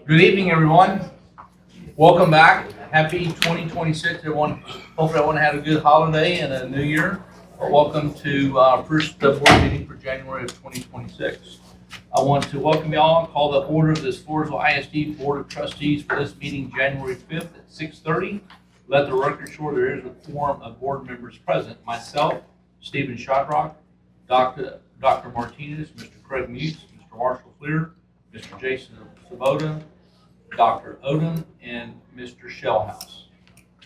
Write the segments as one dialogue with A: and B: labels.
A: Good evening, everyone. Welcome back. Happy 2026, everyone. Hopefully everyone had a good holiday and a new year. Welcome to our first board meeting for January of 2026. I want to welcome y'all and call the order of this Floresville ISD Board of Trustees for this meeting January 5th at 6:30. Let the record show there is a quorum of board members present. Myself, Stephen Shodrock, Dr. Martinez, Mr. Craig Mutes, Mr. Marshall Clear, Mr. Jason Svoboda, Dr. Odom, and Mr. Shellhouse.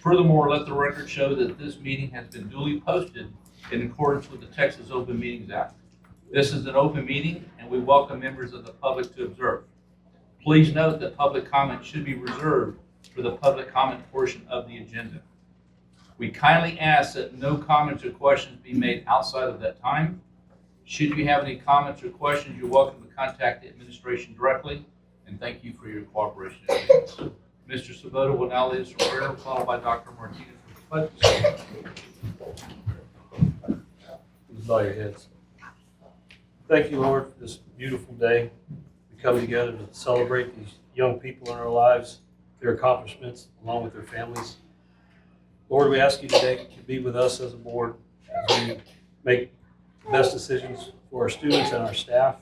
A: Furthermore, let the record show that this meeting has been duly posted in accordance with the Texas Open Meetings Act. This is an open meeting, and we welcome members of the public to observe. Please note that public comment should be reserved for the public comment portion of the agenda. We kindly ask that no comments or questions be made outside of that time. Should you have any comments or questions, you're welcome to contact the administration directly, and thank you for your cooperation. Mr. Svoboda will now lead us from prayer, followed by Dr. Martinez with the pledge.
B: Please bow your heads. Thank you, Lord, for this beautiful day. We come together to celebrate these young people in our lives, their accomplishments, along with their families. Lord, we ask you today to be with us as a board as we make the best decisions for our students and our staff.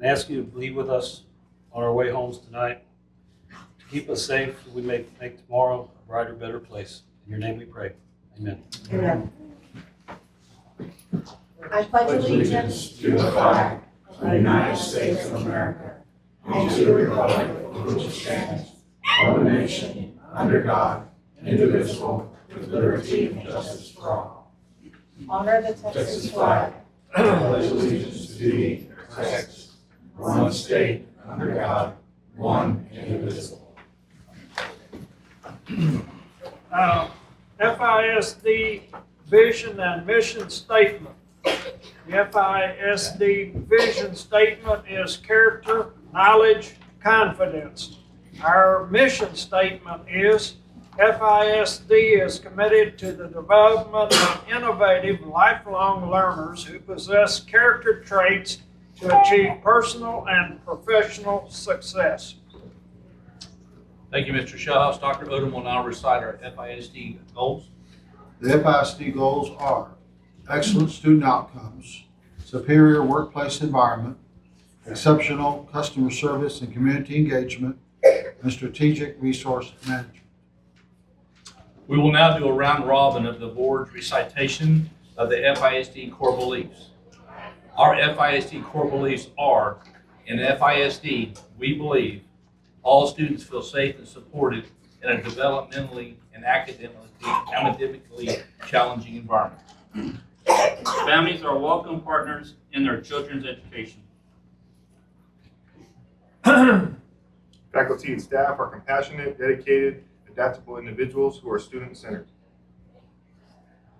B: I ask you to be with us on our way homes tonight, to keep us safe so we may make tomorrow a brighter, better place. In your name we pray. Amen.
C: Amen. I pledge allegiance to the flag of the United States of America and to the republic for which it stands, one nation, under God, indivisible, with liberty and justice for all. Honor the Texas flag. I pledge allegiance to thee, Texas, one state, under God, one indivisible.
D: FISD Vision and Mission Statement. The FISD Vision Statement is character, knowledge, confidence. Our mission statement is FISD is committed to the development of innovative, lifelong learners who possess character traits to achieve personal and professional success.
A: Thank you, Mr. Shellhouse. Dr. Odom will now recite our FISD goals.
E: The FISD goals are excellent student outcomes, superior workplace environment, exceptional customer service and community engagement, and strategic resource management.
A: We will now do a round robin of the board's recitation of the FISD core beliefs. Our FISD core beliefs are, in FISD, we believe all students feel safe and supported in a developmentally and academically challenging environment.
F: Families are welcome partners in their children's education.
G: Faculty and staff are compassionate, dedicated, adaptable individuals who are student-centered.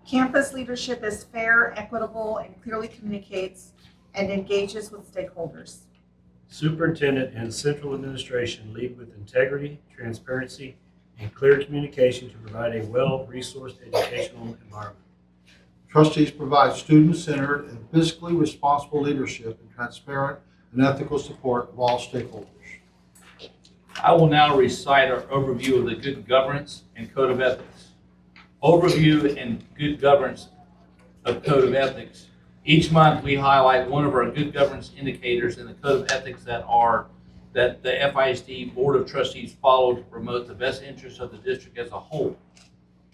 C: Campus leadership is fair, equitable, and clearly communicates and engages with stakeholders.
B: Superintendent and central administration lead with integrity, transparency, and clear communication to provide a well-resourced educational environment.
E: Trustees provide student-centered and fiscally responsible leadership and transparent and ethical support of all stakeholders.
A: I will now recite our overview of the good governance and code of ethics. Overview and good governance of code of ethics. Each month we highlight one of our good governance indicators in the code of ethics that the FISD Board of Trustees follow to promote the best interests of the district as a whole.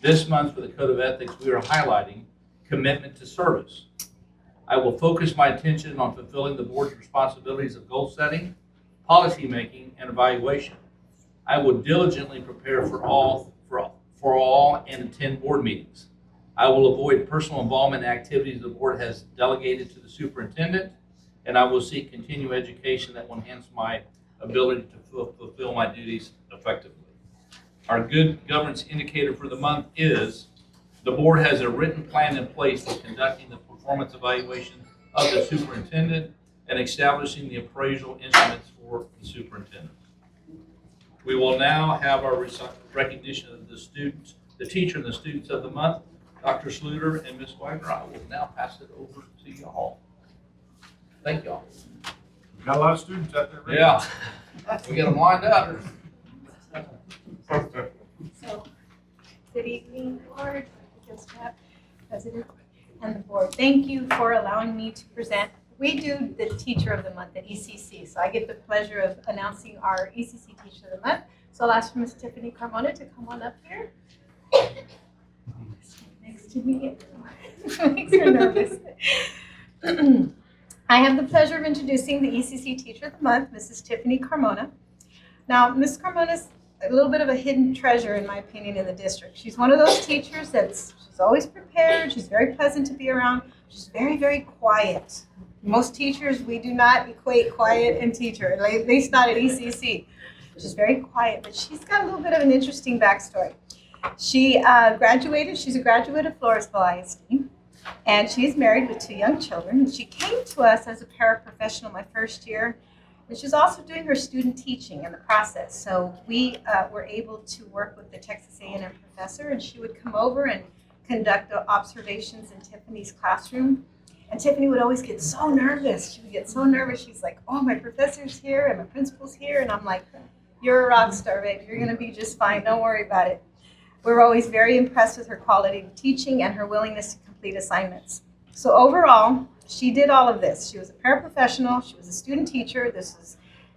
A: This month for the code of ethics we are highlighting commitment to service. I will focus my attention on fulfilling the board's responsibilities of goal setting, policy making, and evaluation. I will diligently prepare for all and attend board meetings. I will avoid personal involvement in activities the board has delegated to the superintendent, and I will seek continued education that will enhance my ability to fulfill my duties effectively. Our good governance indicator for the month is the board has a written plan in place for conducting the performance evaluation of the superintendent and establishing the appraisal instruments for the superintendent. We will now have our recognition of the students, the teacher and the students of the month. Dr. Sluter and Ms. Wagner, I will now pass it over to y'all. Thank y'all.
G: Got a lot of students out there. Right?
A: Yeah. We got them lined up.
H: So, good evening, Board, Staff, President, and the Board. Thank you for allowing me to present. We do the Teacher of the Month at ECC, so I get the pleasure of announcing our ECC Teacher of the Month. So I'll ask for Ms. Tiffany Carmona to come on up here. Next to me. Makes her nervous. I have the pleasure of introducing the ECC Teacher of the Month, Mrs. Tiffany Carmona. Now, Ms. Carmona is a little bit of a hidden treasure, in my opinion, in the district. She's one of those teachers she's always prepared, she's very pleasant to be around, she's very, very quiet. Most teachers, we do not equate quiet and teacher, at least not at ECC. She's very quiet, but she's got a little bit of an interesting backstory. She graduated, she's a graduate of Floresville ISD, and she's married with 2 young children. She came to us as a paraprofessional my first year, and she's also doing her student teaching in the process. So we were able to work with the Texas A&M professor, and she would come over and conduct observations in Tiffany's classroom. And Tiffany would always get so nervous. She would get so nervous. She's like, oh, my professor's here and my principal's here. And I'm like, you're a rock star, baby. You're going to be just fine. Don't worry about it. We were always very impressed with her quality of teaching and her willingness to complete assignments. So overall, she did all of this. She was a paraprofessional. She was a student teacher.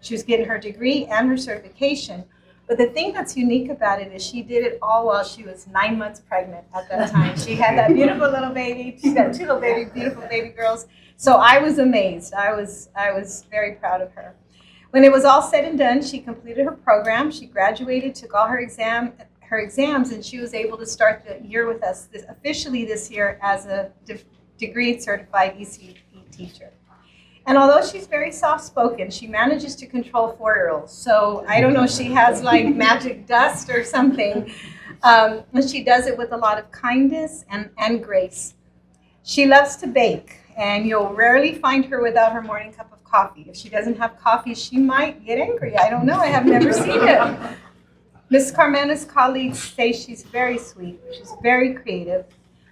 H: She was getting her degree and her certification. But the thing that's unique about it is she did it all while she was 9 months pregnant at that time. She had that beautiful little baby. She's got 2 little beautiful baby girls. So I was amazed. I was very proud of her. When it was all said and done, she completed her program. She graduated, took all her exams, and she was able to start the year with us officially this year as a degree certified ECE teacher. And although she's very soft-spoken, she manages to control 4-year-olds. So I don't know if she has like magic dust or something. And she does it with a lot of kindness and grace. She loves to bake, and you'll rarely find her without her morning cup of coffee. If she doesn't have coffee, she might get angry. I don't know. I have never seen it. Ms. Carmona's colleagues say she's very sweet. She's very creative.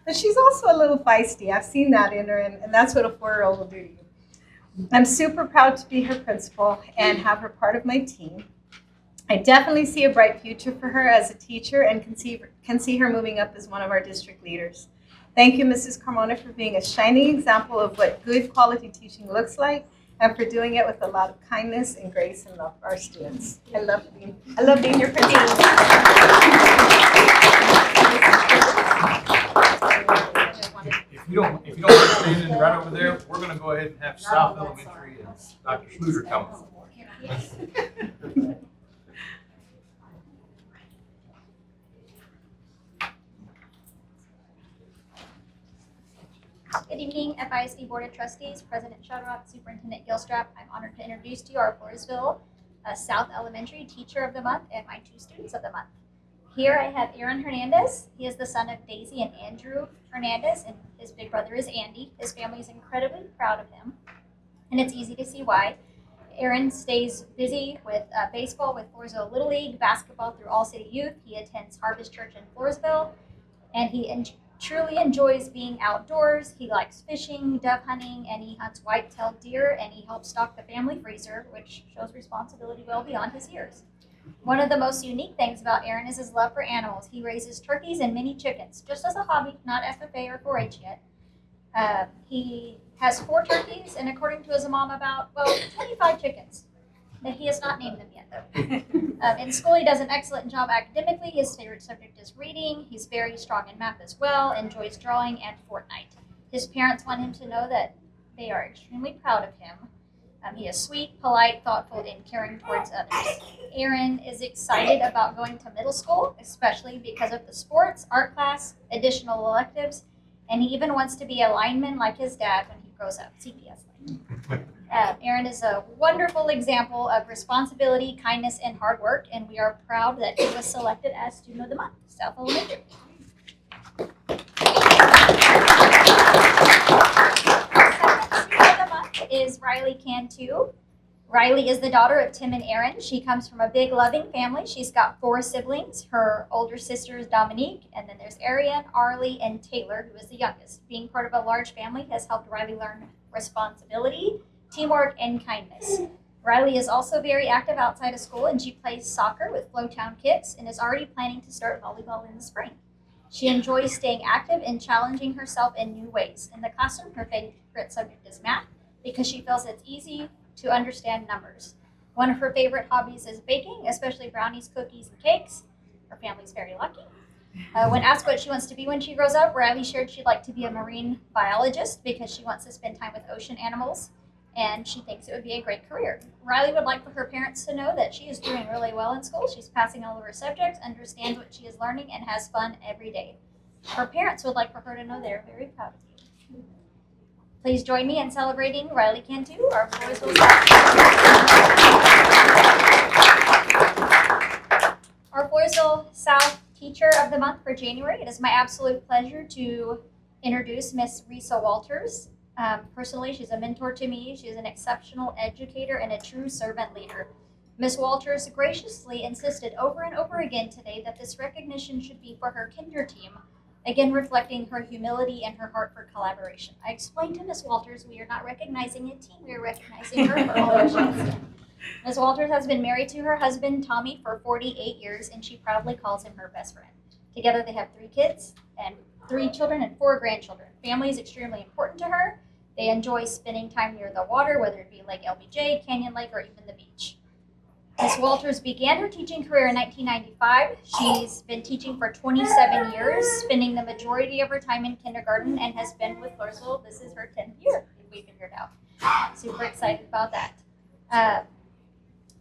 H: But she's also a little feisty. I've seen that in her, and that's what a 4-year-old will do to you. I'm super proud to be her principal and have her part of my team. I definitely see a bright future for her as a teacher and can see her moving up as one of our district leaders. Thank you, Mrs. Carmona, for being a shining example of what good quality teaching looks like and for doing it with a lot of kindness and grace and love for our students. I love being your principal.
I: If you don't mind standing right over there, we're going to go ahead and have South Elementary and Dr. Schluter come.
J: Good evening, FISD Board of Trustees, President Shudrock, Superintendent Gilstrap. I'm honored to introduce to you our Floresville South Elementary Teacher of the Month and my 2 Students of the Month. Here I have Aaron Hernandez. He is the son of Daisy and Andrew Hernandez, and his big brother is Andy. His family is incredibly proud of him, and it's easy to see why. Aaron stays busy with baseball with Floresville Little League, basketball through All City Youth. He attends Harvest Church in Floresville, and he truly enjoys being outdoors. He likes fishing, dove hunting, and he hunts white-tailed deer, and he helps stock the family freezer, which shows responsibility well beyond his years. One of the most unique things about Aaron is his love for animals. He raises turkeys and mini chickens, just as a hobby, not FFA or 4-H yet. He has 4 turkeys, and according to his mom, about, 25 chickens. He has not named them yet, though. In school, he does an excellent job academically. His favorite subject is reading. He's very strong in math as well, enjoys drawing and Fortnite. His parents want him to know that they are extremely proud of him. He is sweet, polite, thoughtful, and caring towards others. Aaron is excited about going to middle school, especially because of the sports, art class, additional electives, and he even wants to be a lineman like his dad when he grows up, CPS lineman. Aaron is a wonderful example of responsibility, kindness, and hard work, and we are proud that he was selected as Student of the Month, South Elementary. Is Riley Cantu. Riley is the daughter of Tim and Aaron. She comes from a big, loving family. She's got 4 siblings. Her older sister is Dominique, and then there's Ariane, Arlie, and Taylor, who is the youngest. Being part of a large family has helped Riley learn responsibility, teamwork, and kindness. Riley is also very active outside of school, and she plays soccer with Flowtown Kicks and is already planning to start volleyball in the spring. She enjoys staying active and challenging herself in new ways. In the classroom, her favorite subject is math because she feels it's easy to understand numbers. One of her favorite hobbies is baking, especially brownies, cookies, and cakes. Her family's very lucky. When asked what she wants to be when she grows up, Riley shared she'd like to be a marine biologist because she wants to spend time with ocean animals, and she thinks it would be a great career. Riley would like for her parents to know that she is doing really well in school. She's passing all of her subjects, understands what she is learning, and has fun every day. Her parents would like for her to know they're very proud of you. Please join me in celebrating Riley Cantu, our Floresville South. Our Floresville South Teacher of the Month for January. It is my absolute pleasure to introduce Miss Risa Walters. Personally, she's a mentor to me. She is an exceptional educator and a true servant leader. Ms. Walters graciously insisted over and over again today that this recognition should be for her kinder team, again reflecting her humility and her heart for collaboration. I explained to Ms. Walters we are not recognizing a team, we are recognizing her for all her strengths. Ms. Walters has been married to her husband, Tommy, for 48 years, and she proudly calls him her best friend. Together they have 3 kids, and 3 children and 4 grandchildren. Family is extremely important to her. They enjoy spending time near the water, whether it be Lake LBJ, Canyon Lake, or even the beach. Ms. Walters began her teaching career in 1995. She's been teaching for 27 years, spending the majority of her time in kindergarten, and has been with Floresville. This is her 10th year, if we figured out. Super excited about that.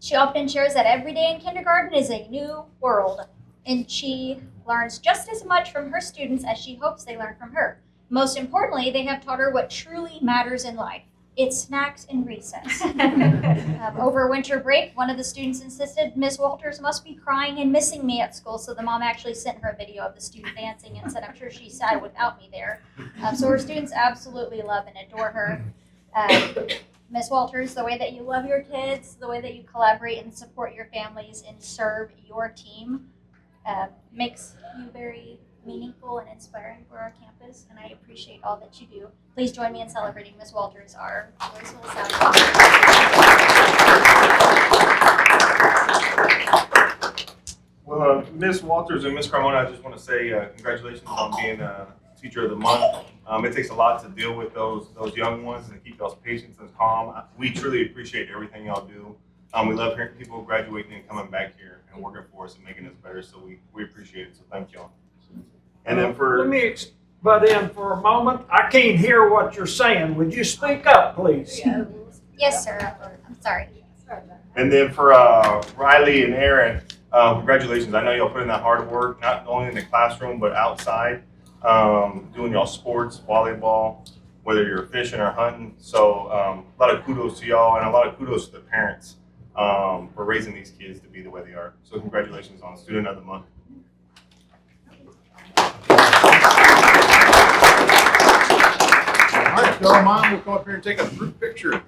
J: She often shares that every day in kindergarten is a new world, and she learns just as much from her students as she hopes they learn from her. Most importantly, they have taught her what truly matters in life. It's snacks and recess. Over winter break, one of the students insisted Miss Walters must be crying and missing me at school, so the mom actually sent her a video of the student dancing and said, I'm sure she's sad without me there. So her students absolutely love and adore her. Miss Walters, the way that you love your kids, the way that you collaborate and support your families and serve your team makes you very meaningful and inspiring for our campus, and I appreciate all that you do. Please join me in celebrating Miss Walters, our Floresville South.
G: Well, Ms. Walters and Ms. Carmona, I just want to say congratulations on being Teacher of the Month. It takes a lot to deal with those young ones and keep those patients and calm. We truly appreciate everything y'all do. We love hearing people graduating and coming back here and working for us and making us better, so we appreciate it, so thank y'all. And then
D: Let me butt in for a moment. I can't hear what you're saying. Would you speak up, please?
J: Yes, sir. I'm sorry.
G: And then for Riley and Aaron, congratulations. I know y'all put in that hard work, not only in the classroom, but outside, doing y'all sports, volleyball, whether you're fishing or hunting. So a lot of kudos to y'all, and a lot of kudos to the parents for raising these kids to be the way they are. So congratulations on Student of the Month.
I: All right, if y'all don't mind, we'll come up here and take a group picture.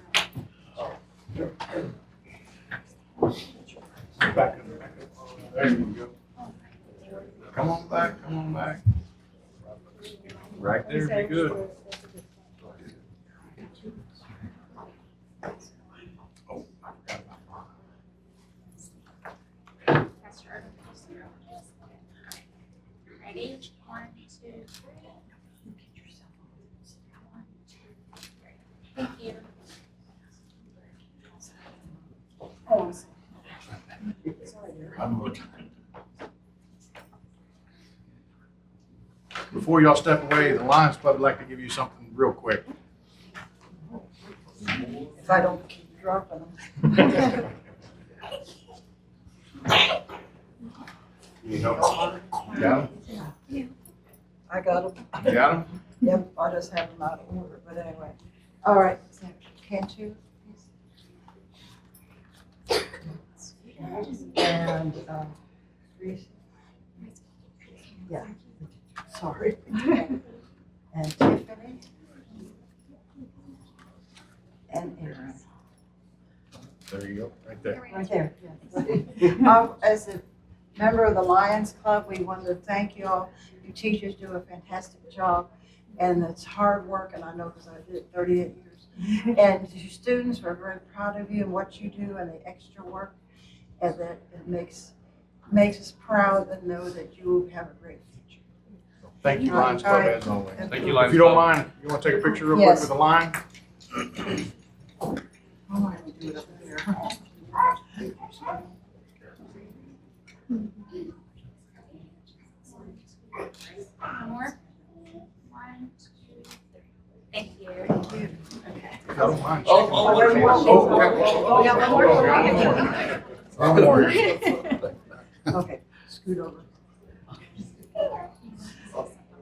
I: Back up. There you go. Come on back, come on back. Right there, be good. Oh, I forgot about mine.
J: Ready? 1, 2, 3. Thank you.
I: Before y'all step away, the Lions Club would like to give you something real quick.
K: If I don't keep dropping them.
G: You know,
I: Got
K: I got them.
I: them? You got them?
K: Yep, I just have them out of order, but anyway. All right, so can't you? And, Reese? Yeah, sorry. And Tiffany? And Aaron.
I: There you go, right there.
K: Right there, yeah. As a member of the Lions Club, we wanted to thank you all. You teachers do a fantastic job, and it's hard work, and I know because I did it 38 years. And your students were very proud of you and what you do and the extra work, and that it makes us proud and know that you have a great future.
I: Thank you, Lions Club, as always. Thank you, Lions Club. If you don't mind, you want to take a picture real quick
K: Yes.
I: with the line?
K: I'm going to do it up there.
J: One more. 1, 2, 3. Thank you.
I: If you don't mind.
K: One more. Okay, scoot over.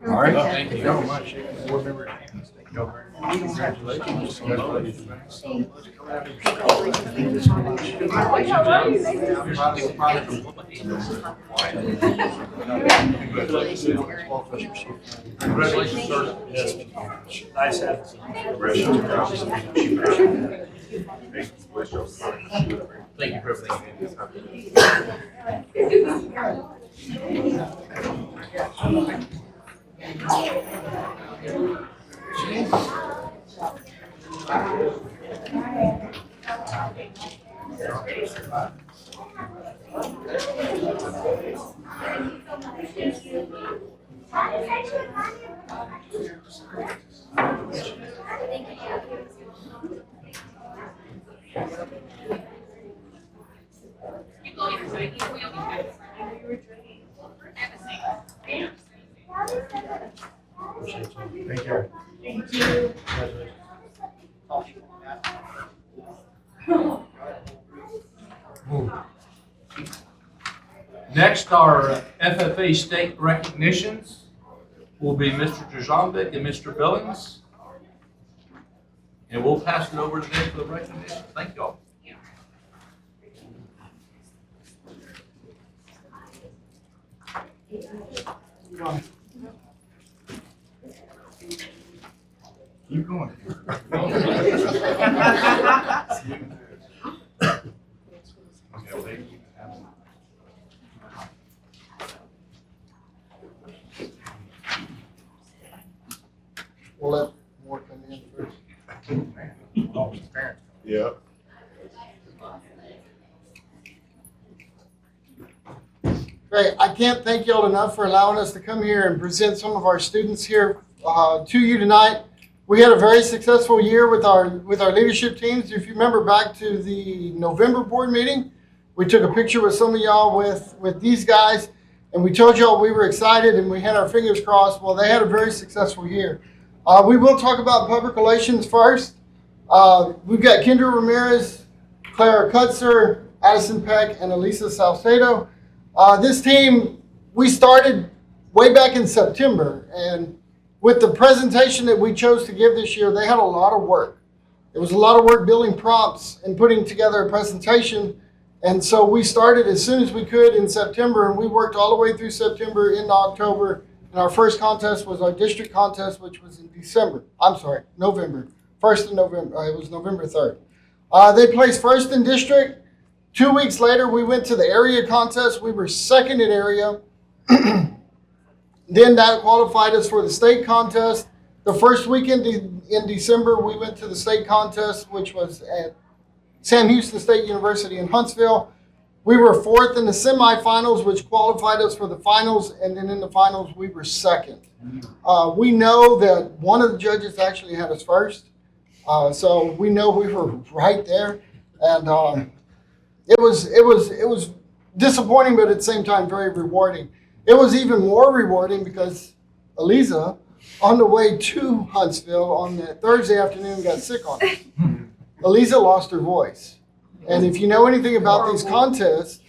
I: All right, thank you so much. Board member hands. Thank you all very much. Congratulations. Congratulations, sir.
D: Nice having
I: Thank you for everything. Thank you. Congratulations.
A: Next, our FFA state recognitions will be Mr. Drzombic and Mr. Billings. And we'll pass it over to them for the recognition. Thank you all.
I: Keep going.
E: We'll let more come in first.
G: Yeah.
L: Great. I can't thank y'all enough for allowing us to come here and present some of our students here to you tonight. We had a very successful year with our leadership teams. If you remember back to the November board meeting, we took a picture with some of y'all with these guys, and we told y'all we were excited and we had our fingers crossed. Well, they had a very successful year. We will talk about public relations first. We've got Kendra Ramirez, Clara Kutzer, Addison Peck, and Elisa Salcedo. This team, we started way back in September, and with the presentation that we chose to give this year, they had a lot of work. It was a lot of work building prompts and putting together a presentation. And so we started as soon as we could in September, and we worked all the way through September into October. And our first contest was our district contest, which was in November. 1st of November. It was November 3rd. They placed first in district. 2 weeks later, we went to the area contest. We were second in area. Then that qualified us for the state contest. The first weekend in December, we went to the state contest, which was at Sam Houston State University in Huntsville. We were fourth in the semifinals, which qualified us for the finals, and then in the finals, we were second. We know that one of the judges actually had us first, so we know we were right there, and it was disappointing, but at the same time very rewarding. It was even more rewarding because Eliza, on the way to Huntsville on that Thursday afternoon, got sick on us. Eliza lost her voice. And if you know anything about these contests,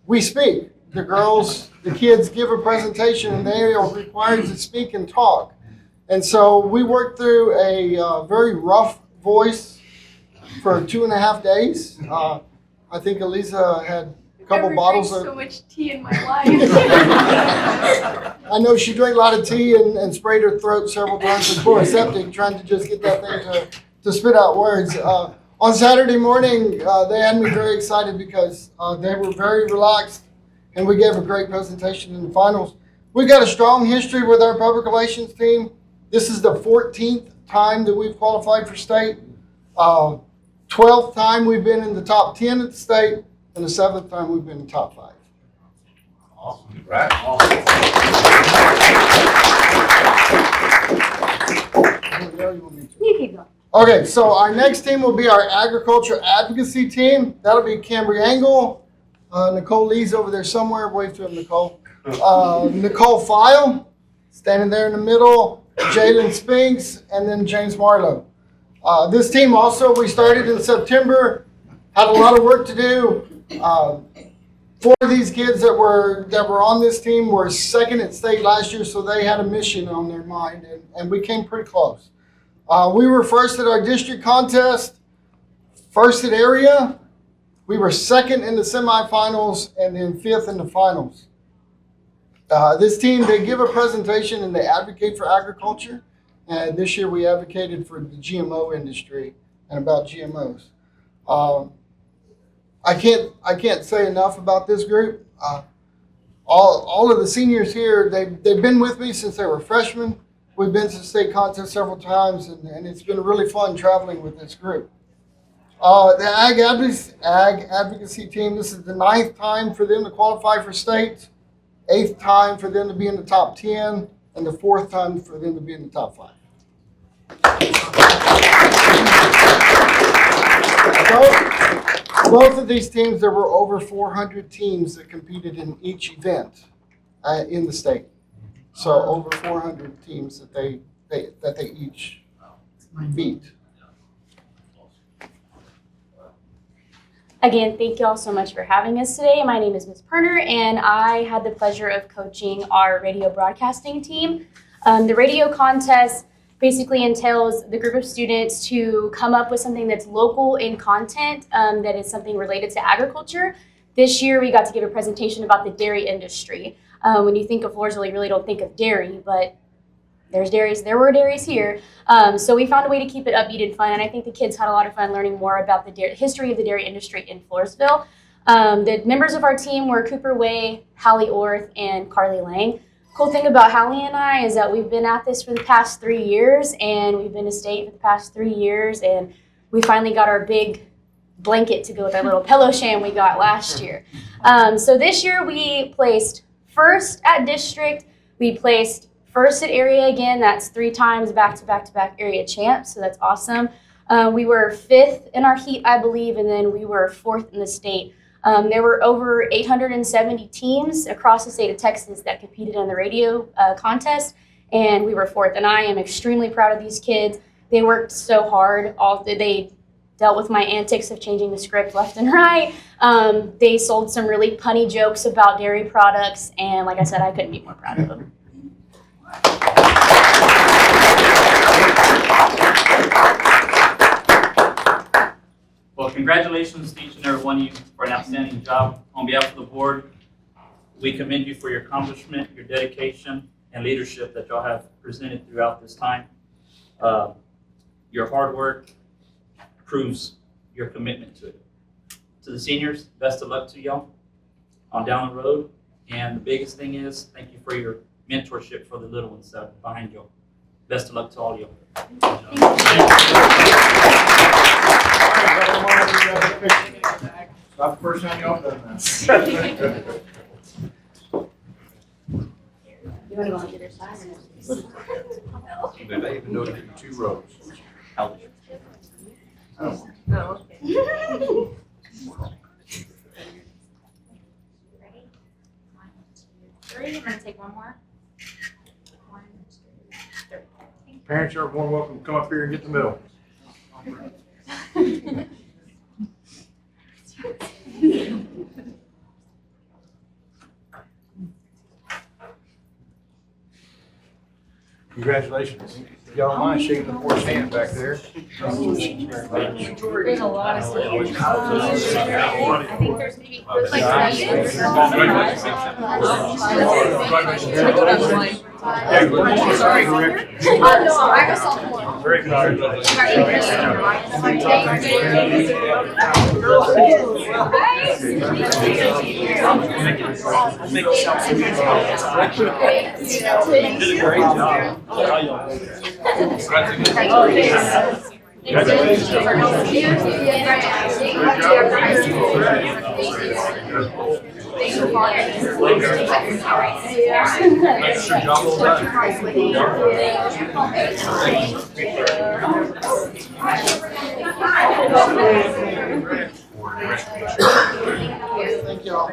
L: we speak. The girls, the kids give a presentation and they are required to speak and talk. And so we worked through a very rough voice for 2.5 days. I think Eliza had a couple bottles of...
M: so much tea in my life.
L: I know she drank a lot of tea and sprayed her throat several times with Chloraseptic, trying to just get that thing to spit out words. On Saturday morning, they had me very excited because they were very relaxed, and we gave a great presentation in the finals. We've got a strong history with our public relations team. This is the 14th time that we've qualified for state. 12th time we've been in the top 10 at the state, and the 7th time we've been in the top 5.
I: Awesome. Right.
J: You keep going.
L: Okay, so our next team will be our agriculture advocacy team. That'll be Cambry Angle, Nicole Lee's over there somewhere. Wave to him, Nicole. Nicole File, standing there in the middle. Jalen Spinks, and then James Marlowe. This team also, we started in September, had a lot of work to do. 4 of these kids that were on this team were second at state last year, so they had a mission on their mind, and we came pretty close. We were first at our district contest, first at area. We were second in the semifinals, and then 5th in the finals. This team, they give a presentation and they advocate for agriculture. And this year we advocated for the GMO industry and about GMOs. I can't say enough about this group. All of the seniors here, they've been with me since they were freshmen. We've been to the state contest several times, and it's been really fun traveling with this group. The Ag Advocacy team, this is the 9th time for them to qualify for state, 8th time for them to be in the top 10, and the 4th time for them to be in the top 5. Both of these teams, there were over 400 teams that competed in each event in the state. So over 400 teams that they each beat.
M: Again, thank you all so much for having us today. My name is Ms. Perner, and I had the pleasure of coaching our radio broadcasting team. The radio contest basically entails the group of students to come up with something that's local in content, that is something related to agriculture. This year, we got to give a presentation about the dairy industry. When you think of Floresville, you really don't think of dairy, but there were dairies here. So we found a way to keep it upbeat and fun, and I think the kids had a lot of fun learning more about the history of the dairy industry in Floresville. The members of our team were Cooper Way, Hallie Orth, and Carly Lang. Cool thing about Hallie and I is that we've been at this for the past 3 years, and we've been to state for the past 3 years, and we finally got our big blanket to go with our little pillow sham we got last year. So this year we placed first at district, we placed first at area again. That's 3 times back-to-back-to-back area champs, so that's awesome. We were 5th in our heat, I believe, and then we were 4th in the state. There were over 870 teams across the state of Texas that competed in the radio contest, and we were 4th. And I am extremely proud of these kids. They worked so hard. They dealt with my antics of changing the script left and right. They sold some really punny jokes about dairy products, and like I said, I couldn't be more proud of them.
F: Well, congratulations to each and every one of you for an outstanding job. On behalf of the board, we commend you for your accomplishment, your dedication, and leadership that y'all have presented throughout this time. Your hard work proves your commitment to it. To the seniors, best of luck to y'all on down the road. And the biggest thing is, thank you for your mentorship for the little ones that are behind y'all. Best of luck to all y'all.
I: Not the first time y'all done that.
M: You want to go on the other side?
I: They may even know to give you 2 rows.
J: Ready? 1, 2, 3. I'm going to take one more. 1, 2, 3.
I: Parents are more welcome to come up here and get the milk. Congratulations. If y'all don't mind shaking the board's hand back there.
J: There's a lot of stuff. I think there's maybe like
I: Sorry.
J: no, I was sophomore.
I: Very proud.
L: Thank you all.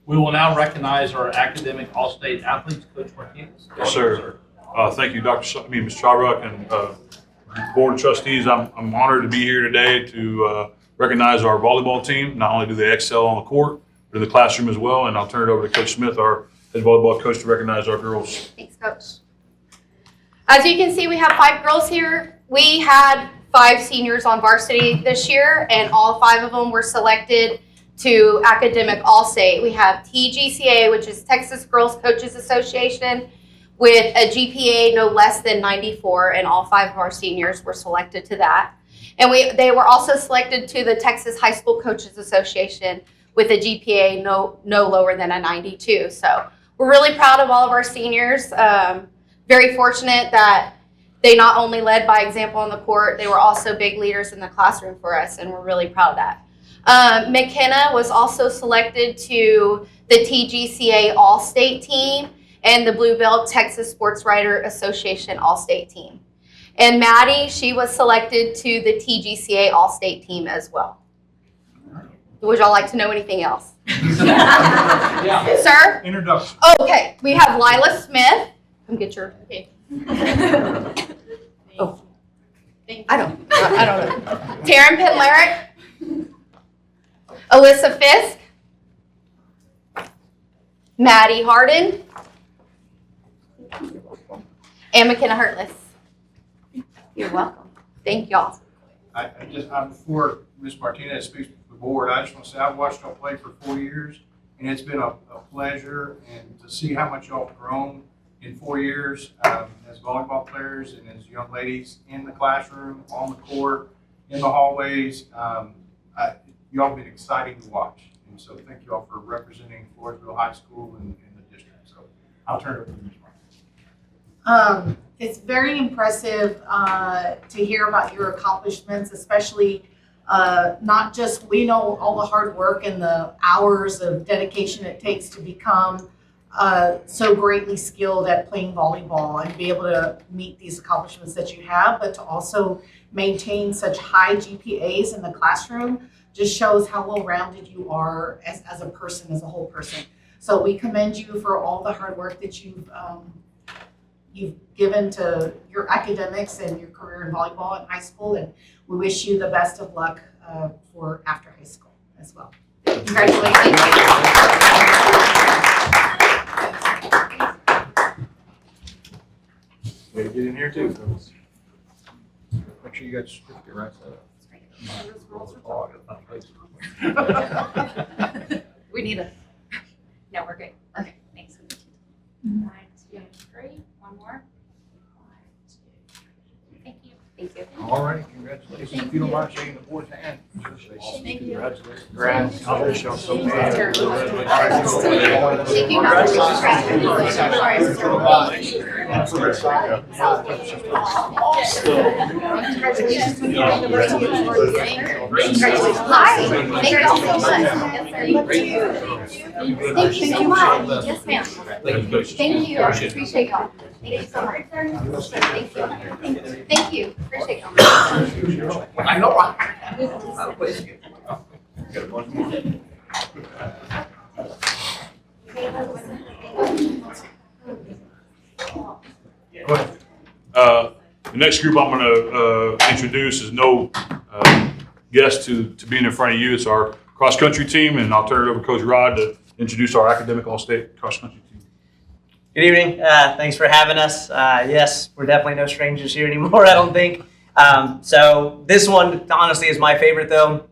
A: We will now recognize our academic all-state athletes. Coach Martinez.
N: Yes, sir. Thank you, Mr. Charbrook, and Board of Trustees. I'm honored to be here today to recognize our volleyball team. Not only do they excel on the court, but in the classroom as well. And I'll turn it over to Coach Smith, our head volleyball coach, to recognize our girls.
O: Thanks, Coach. As you can see, we have 5 girls here. We had 5 seniors on varsity this year, and all 5 of them were selected to academic all-state. We have TGCA, which is Texas Girls Coaches Association, with a GPA no less than 94, and all 5 of our seniors were selected to that. And they were also selected to the Texas High School Coaches Association with a GPA no lower than a 92. So we're really proud of all of our seniors. Very fortunate that they not only led by example on the court, they were also big leaders in the classroom for us, and we're really proud of that. McKenna was also selected to the TGCA All-State team and the Blue Belt Texas Sports Writer Association All-State team. And Maddie, she was selected to the TGCA All-State team as well. Would y'all like to know anything else?
I: Yeah.
O: Sir?
I: Introduction.
O: Okay, we have Lila Smith. Come get your, okay. Oh, I don't know. Taryn Penlerick. Alyssa Fisk, Maddie Harden, and McKenna Hurtless. You're welcome. Thank y'all.
I: Before Ms. Martinez speaks to the board, I just want to say I've watched y'all play for 4 years, and it's been a pleasure, and to see how much y'all have grown in 4 years as volleyball players and as young ladies in the classroom, on the court, in the hallways. Y'all have been exciting to watch, and so thank you all for representing Floresville High School and the district. So I'll turn it over to Ms. Martin.
P: It's very impressive to hear about your accomplishments, especially not just we know all the hard work and the hours of dedication it takes to become so greatly skilled at playing volleyball and be able to meet these accomplishments that you have, but to also maintain such high GPAs in the classroom just shows how well-rounded you are as a person, as a whole person. So we commend you for all the hard work that you've given to your academics and your career in volleyball in high school, and we wish you the best of luck for after high school as well. Congratulations.
I: Way to get in here too, folks. Make sure you got your certificate right side up. Oh, I gotta find a place.
O: We need a, no, we're good. Okay, thanks. 1, 2, 3, one more. 1, 2, 3. Thank you. Thank you.
I: All right, congratulations. If you don't mind shaking the board's hand.
O: Thank you.
I: Congratulations. Congrats. I wish y'all so bad.
O: Thank you. Hi, thank you all so much. Thank you so much. Yes, ma'am. Thank you. Appreciate y'all. Thank you so much. Thank you. Thank you. Appreciate y'all.
I: I know, right? Got a bunch more.
N: Go ahead. The next group I'm going to introduce is no guest to being in front of you. It's our cross-country team, and I'll turn it over to Coach Rod to introduce our academic all-state cross-country team.
Q: Good evening. Thanks for having us. Yes, we're definitely no strangers here anymore, I don't think. So this one, honestly, is my favorite, though,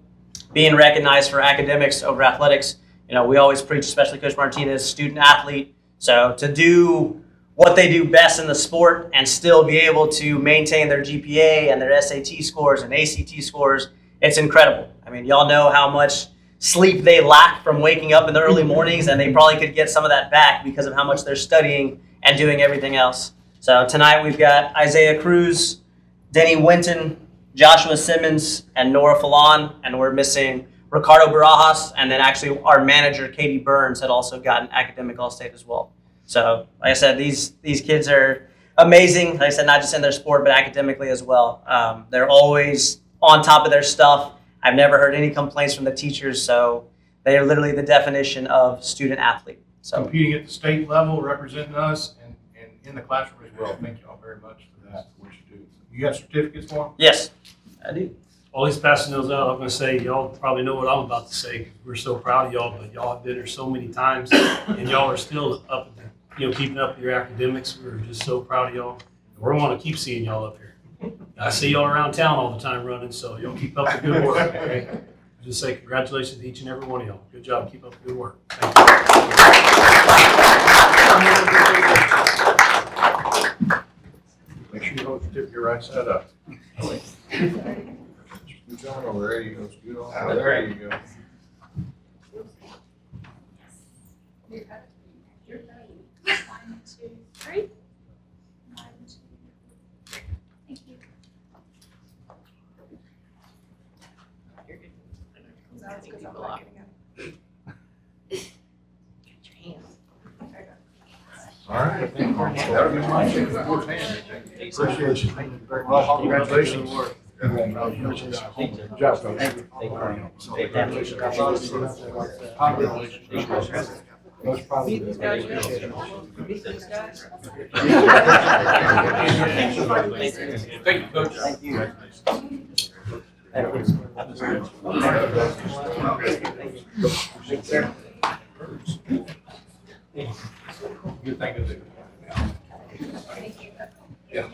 Q: being recognized for academics over athletics. You know, we always preach, especially Coach Martinez, student athlete. So to do what they do best in the sport and still be able to maintain their GPA and their SAT scores and ACT scores. It's incredible. I mean, y'all know how much sleep they lack from waking up in the early mornings, and they probably could get some of that back because of how much they're studying and doing everything else. So tonight we've got Isaiah Cruz, Denny Winton, Joshua Simmons, and Nora Falon, and we're missing Ricardo Barajas, and then actually our manager, Katie Burns, had also gotten academic All-State as well. So like I said, these kids are amazing. Like I said, not just in their sport, but academically as well. They're always on top of their stuff. I've never heard any complaints from the teachers, so they are literally the definition of student athlete. So
I: Competing at the state level, representing us, and in the classroom as well. Thank you all very much for that, for what you do. You have certificates for them?
Q: yes, I do.
B: While he's passing those out, I'm going to say, y'all probably know what I'm about to say. We're so proud of y'all, but y'all have been here so many times, and y'all are still up, keeping up with your academics. We're just so proud of y'all. We want to keep seeing y'all up here. I see y'all around town all the time running, so y'all keep up the good work. Okay? Just say congratulations to each and every one of y'all. Good job. Keep up the good work. Thank you.
I: Make sure you hold your certificate right side up. John over there, you go. Scoot on. Oh, there you go.
J: One, two, three. One, two, three. Thank you.
I: All right. That would be my appreciate you. Thank you very much. Congratulations. Congratulations. Good job, folks. Most probably. Thank you, Coach.
Q: Thank you.
I: Good thing to do. Yeah.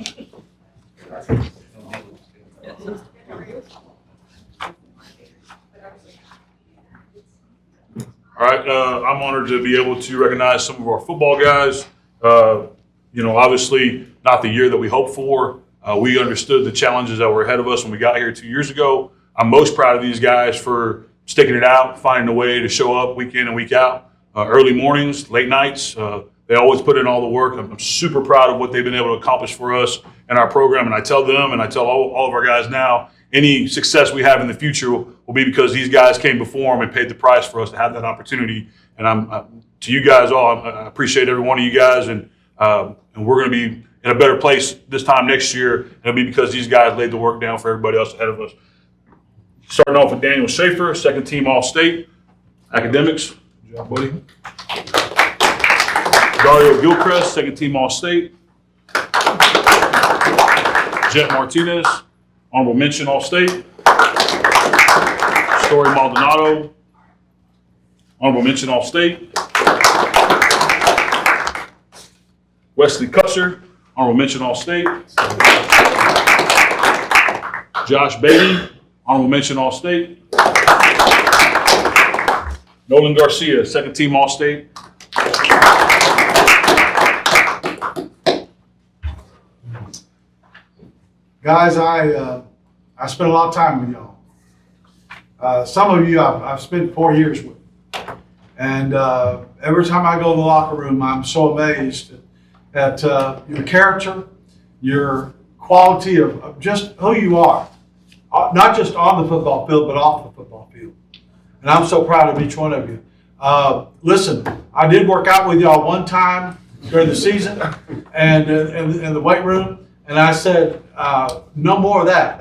N: All right, I'm honored to be able to recognize some of our football guys. Obviously not the year that we hoped for. We understood the challenges that were ahead of us when we got here 2 years ago. I'm most proud of these guys for sticking it out, finding a way to show up week in and week out. Early mornings, late nights, they always put in all the work. I'm super proud of what they've been able to accomplish for us and our program. And I tell them, and I tell all of our guys now, any success we have in the future will be because these guys came before them and paid the price for us to have that opportunity. And to you guys all, I appreciate every one of you guys. And we're going to be in a better place this time next year. And it'll be because these guys laid the work down for everybody else ahead of us. Starting off with Daniel Schaefer, second team All-State, academics. Good job, buddy. Dario Gilchrist, second team All-State. Jet Martinez, honorable mention All-State. Story Maldonado, honorable mention All-State. Wesley Cutser, honorable mention All-State. Josh Beatty, honorable mention All-State. Nolan Garcia, second team All-State.
E: Guys, I spent a lot of time with y'all. Some of you I've spent 4 years with. And every time I go to the locker room, I'm so amazed at your character, your quality of just who you are. Not just on the football field, but off the football field. And I'm so proud of each one of you. Listen, I did work out with y'all one time during the season and in the weight room. And I said, no more of that.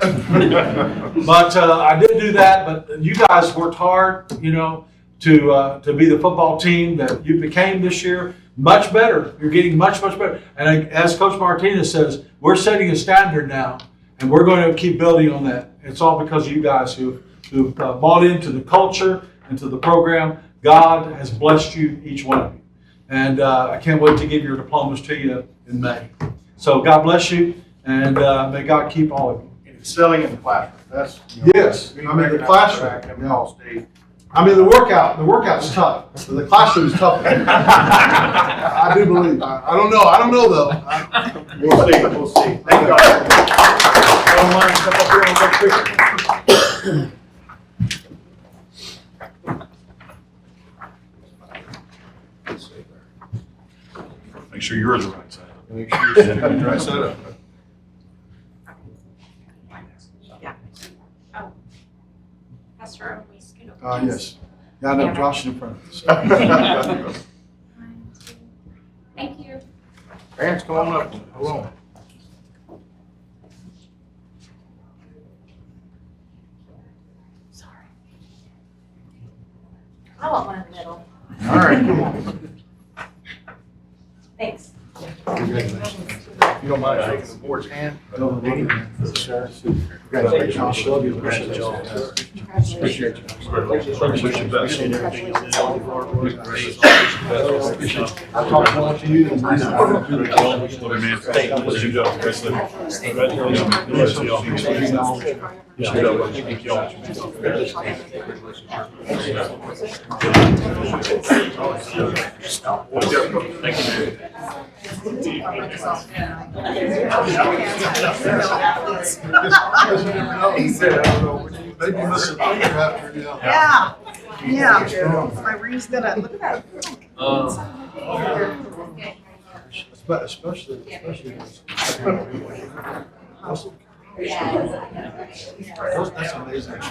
E: But I did do that. But you guys worked hard, to be the football team that you became this year. Much better. You're getting much, much better. And as Coach Martinez says, we're setting a standard now, and we're going to keep building on that. It's all because of you guys who bought into the culture, into the program. God has blessed you, each one of you. And I can't wait to give your diplomas to you in May. So God bless you, and may God keep all of you.
I: Excelling in the classroom. That's
E: Yes, I mean the classroom.
I: All-State.
E: I mean, the workout's tough, but the classroom's tougher. I do believe. I don't know though.
I: We'll see. Thank you. Don't mind, step up here and take a picture.
N: Make sure yours is the right side.
I: Make sure you're sitting on the right side up.
M: Pastor, we scoot over.
E: Yes. Yeah, I know Josh is in front of us.
M: Thank you.
I: Parents, come on up. Hello.
M: I want one in the middle.
I: All right, come on.
M: Thanks.
I: Congratulations. If you don't mind shaking the board's hand.
E: Congratulations, Josh. Love you. Appreciate you.
I: Appreciate you.
N: Wish you best.
E: I'll talk more to you.
N: Love you, man. Wish you job.
E: He said, I don't know, maybe you must have been after,
P: My ring's gonna, look at that.
E: Especially. That's amazing.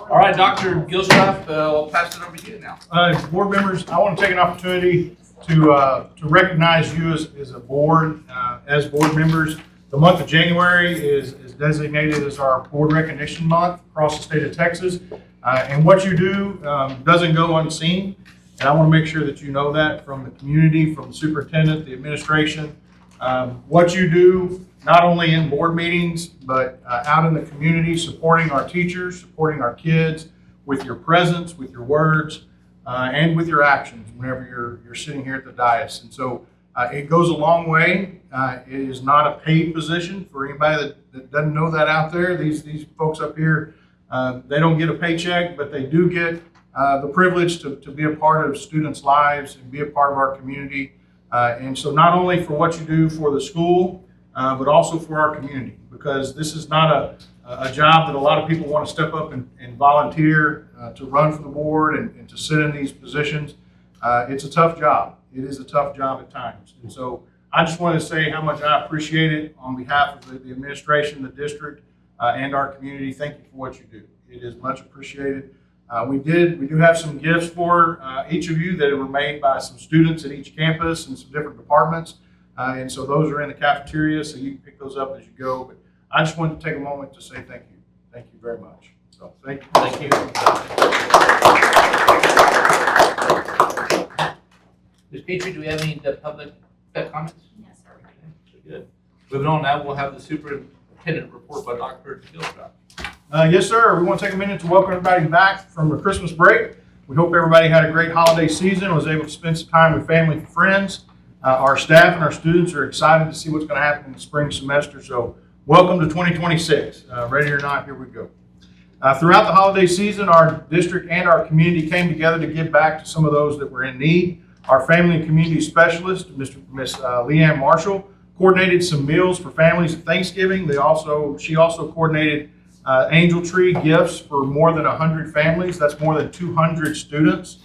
A: All right, Dr. Gilstrap, I'll pass it over to you now.
I: Board members, I want to take an opportunity to recognize you as a board, as board members. The month of January is designated as our board recognition month across the state of Texas. And what you do doesn't go unseen. And I want to make sure that you know that from the community, from the superintendent, the administration. What you do, not only in board meetings, but out in the community, supporting our teachers, supporting our kids with your presence, with your words, and with your actions whenever you're sitting here at the dais. And so it goes a long way. It is not a paid position for anybody that doesn't know that out there. These folks up here, they don't get a paycheck, but they do get the privilege to be a part of students' lives and be a part of our community. And so not only for what you do for the school, but also for our community, because this is not a job that a lot of people want to step up and volunteer to run for the board and to sit in these positions. It's a tough job. It is a tough job at times. And so I just want to say how much I appreciate it on behalf of the administration, the district, and our community. Thank you for what you do. It is much appreciated. We do have some gifts for each of you that were made by some students at each campus and some different departments. And so those are in the cafeteria, so you can pick those up as you go. But I just wanted to take a moment to say thank you. Thank you very much. So thank you.
A: Thank you. Ms. Petrie, do we have any public comments?
M: Yes, sir.
A: Good. Moving on now, we'll have the superintendent report by Dr. Gilstrap.
I: Yes, sir. We want to take a minute to welcome everybody back from the Christmas break. We hope everybody had a great holiday season, was able to spend some time with family and friends. Our staff and our students are excited to see what's going to happen in the spring semester. So welcome to 2026. Ready or not, here we go. Throughout the holiday season, our district and our community came together to give back to some of those that were in need. Our family and community specialist, Miss Leanne Marshall, coordinated some meals for families at Thanksgiving. She also coordinated Angel Tree gifts for more than 100 families. That's more than 200 students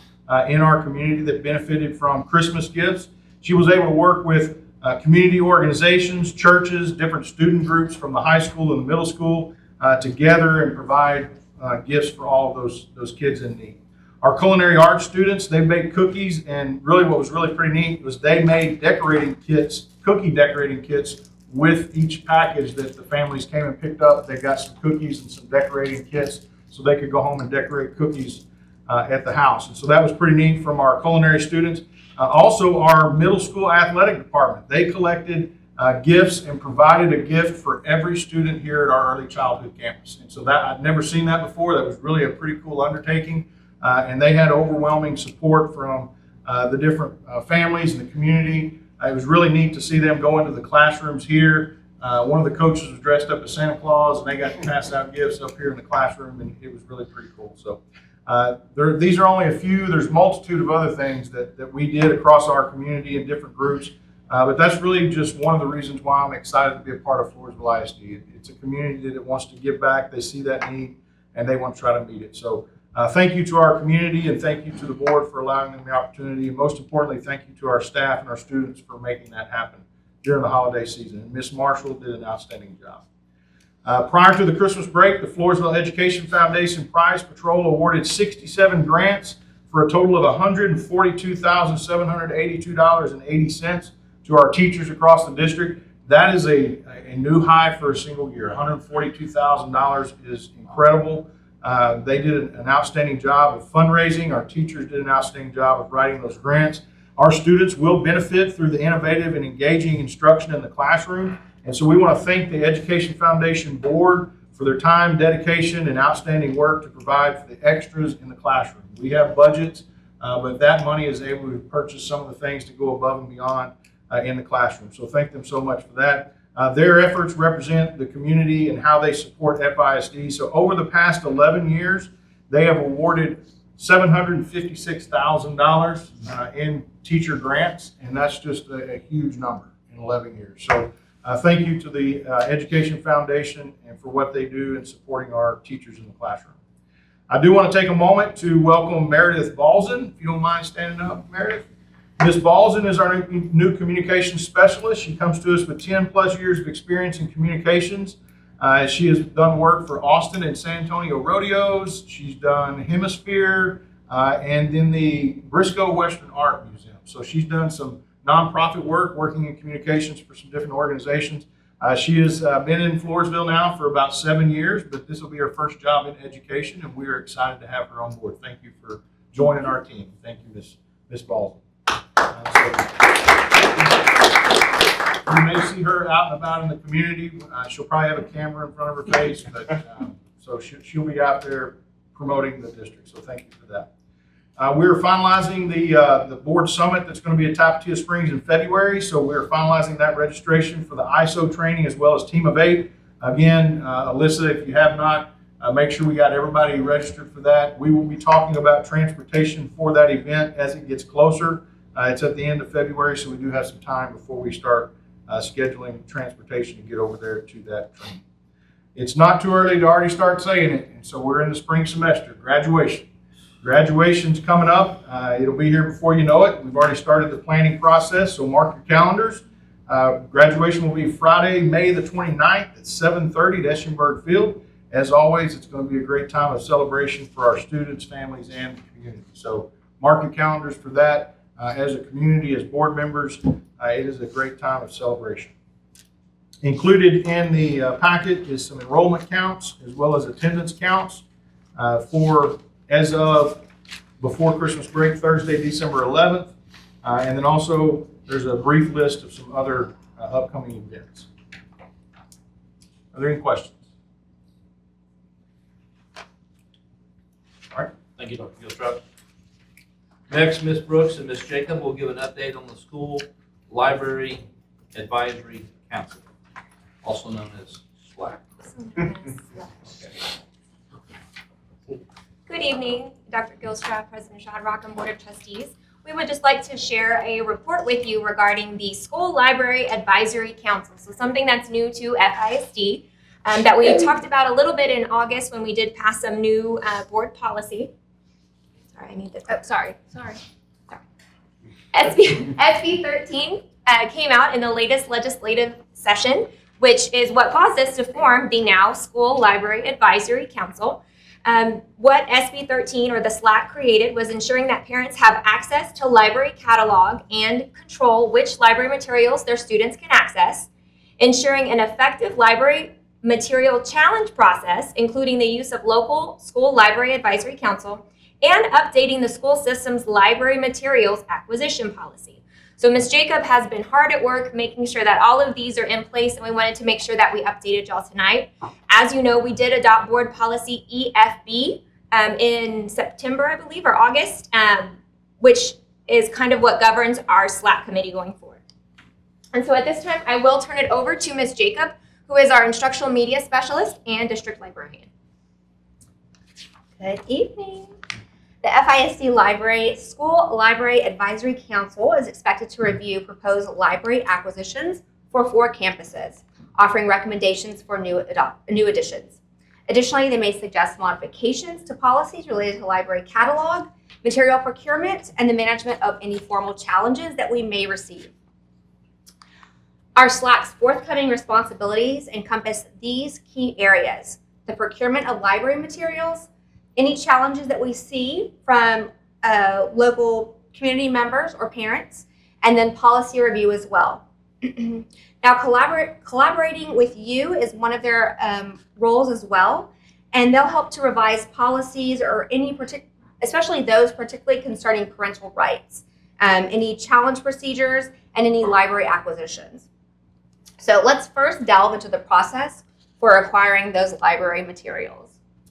I: in our community that benefited from Christmas gifts. She was able to work with community organizations, churches, different student groups from the high school and the middle school together and provide gifts for all of those kids in need. Our culinary arts students, they baked cookies, and really what was really pretty neat was they made cookie decorating kits with each package that the families came and picked up. They got some cookies and some decorating kits so they could go home and decorate cookies at the house. And so that was pretty neat from our culinary students. Also, our middle school athletic department, they collected gifts and provided a gift for every student here at our early childhood campus. And so that I'd never seen that before. That was really a pretty cool undertaking. And they had overwhelming support from the different families in the community. It was really neat to see them go into the classrooms here. One of the coaches was dressed up as Santa Claus, and they got to pass out gifts up here in the classroom, and it was really pretty cool. So These are only a few. There's a multitude of other things that we did across our community in different groups. But that's really just one of the reasons why I'm excited to be a part of Floresville ISD. It's a community that wants to give back. They see that need, and they want to try to meet it. So thank you to our community, and thank you to the board for allowing them the opportunity. And most importantly, thank you to our staff and our students for making that happen during the holiday season. And Ms. Marshall did an outstanding job. Prior to the Christmas break, the Floresville Education Foundation Prize Patrol awarded 67 grants for a total of $142,782.80 to our teachers across the district. That is a new high for a single year. $142,000 is incredible. They did an outstanding job of fundraising. Our teachers did an outstanding job of writing those grants. Our students will benefit through the innovative and engaging instruction in the classroom. And so we want to thank the Education Foundation Board for their time, dedication, and outstanding work to provide for the extras in the classroom. We have budgets, but that money is able to purchase some of the things to go above and beyond in the classroom. So thank them so much for that. Their efforts represent the community and how they support FISD. So over the past 11 years, they have awarded $756,000 in teacher grants, and that's just a huge number in 11 years. So thank you to the Education Foundation and for what they do in supporting our teachers in the classroom. I do want to take a moment to welcome Meredith Balzan, if you don't mind standing up, Meredith. Ms. Balzan is our new communications specialist. She comes to us with 10 plus years of experience in communications. She has done work for Austin and San Antonio rodeos. She's done Hemisphere and then the Briscoe Western Art Museum. So she's done some nonprofit work, working in communications for some different organizations. She has been in Floresville now for about 7 years, but this will be her first job in education, and we are excited to have her on board. Thank you for joining our team. Thank you, Ms. Balzan. You may see her out and about in the community. She'll probably have a camera in front of her face, but so she'll be out there promoting the district. So thank you for that. We're finalizing the board summit that's going to be at Tapatía Springs in February. So we're finalizing that registration for the ISO training as well as Team of 8. Again, Alyssa, if you have not, make sure we got everybody registered for that. We will be talking about transportation for that event as it gets closer. It's at the end of February, so we do have some time before we start scheduling transportation to get over there to that training. It's not too early to already start saying it, and so we're in the spring semester, graduation. Graduation's coming up. It'll be here before you know it. We've already started the planning process, so mark your calendars. Graduation will be Friday, May the 29th at 7:30 at Eschenberg Field. As always, it's going to be a great time of celebration for our students, families, and the community. So mark your calendars for that. As a community, as board members, it is a great time of celebration. Included in the packet is some enrollment counts as well as attendance counts for as of before Christmas break, Thursday, December 11th. And then also there's a brief list of some other upcoming events. Are there any questions? All right.
A: Thank you, Dr. Gilstrap. Next, Ms. Brooks and Ms. Jacob will give an update on the School Library Advisory Council, also known as SLAC.
R: Good evening, Dr. Gilstrap, President Shadrock, and Board of Trustees. We would just like to share a report with you regarding the School Library Advisory Council. So something that's new to FISD that we talked about a little bit in August when we did pass some new board policy. Sorry, I need this. Oh, sorry. SB 13 came out in the latest legislative session, which is what caused us to form the now School Library Advisory Council. What SB 13 or the SLAC created was ensuring that parents have access to library catalog and control which library materials their students can access, ensuring an effective library material challenge process, including the use of local school library advisory council, and updating the school system's library materials acquisition policy. So Ms. Jacob has been hard at work making sure that all of these are in place, and we wanted to make sure that we updated y'all tonight. As you know, we did adopt board policy EFB in September, I believe, or August, which is kind of what governs our SLAC committee going forward. And so at this time, I will turn it over to Ms. Jacob, who is our instructional media specialist and district librarian.
S: Good evening.
R: The FISD Library School Library Advisory Council is expected to review proposed library acquisitions for 4 campuses, offering recommendations for new additions. Additionally, they may suggest modifications to policies related to library catalog, material procurement, and the management of any formal challenges that we may receive. Our SLAC's forthcoming responsibilities encompass these key areas: the procurement of library materials, any challenges that we see from local community members or parents, and then policy review as well. Now, collaborating with you is one of their roles as well, and they'll help to revise policies or especially those particularly concerning parental rights, any challenge procedures, and any library acquisitions. So let's first delve into the process for acquiring those library materials.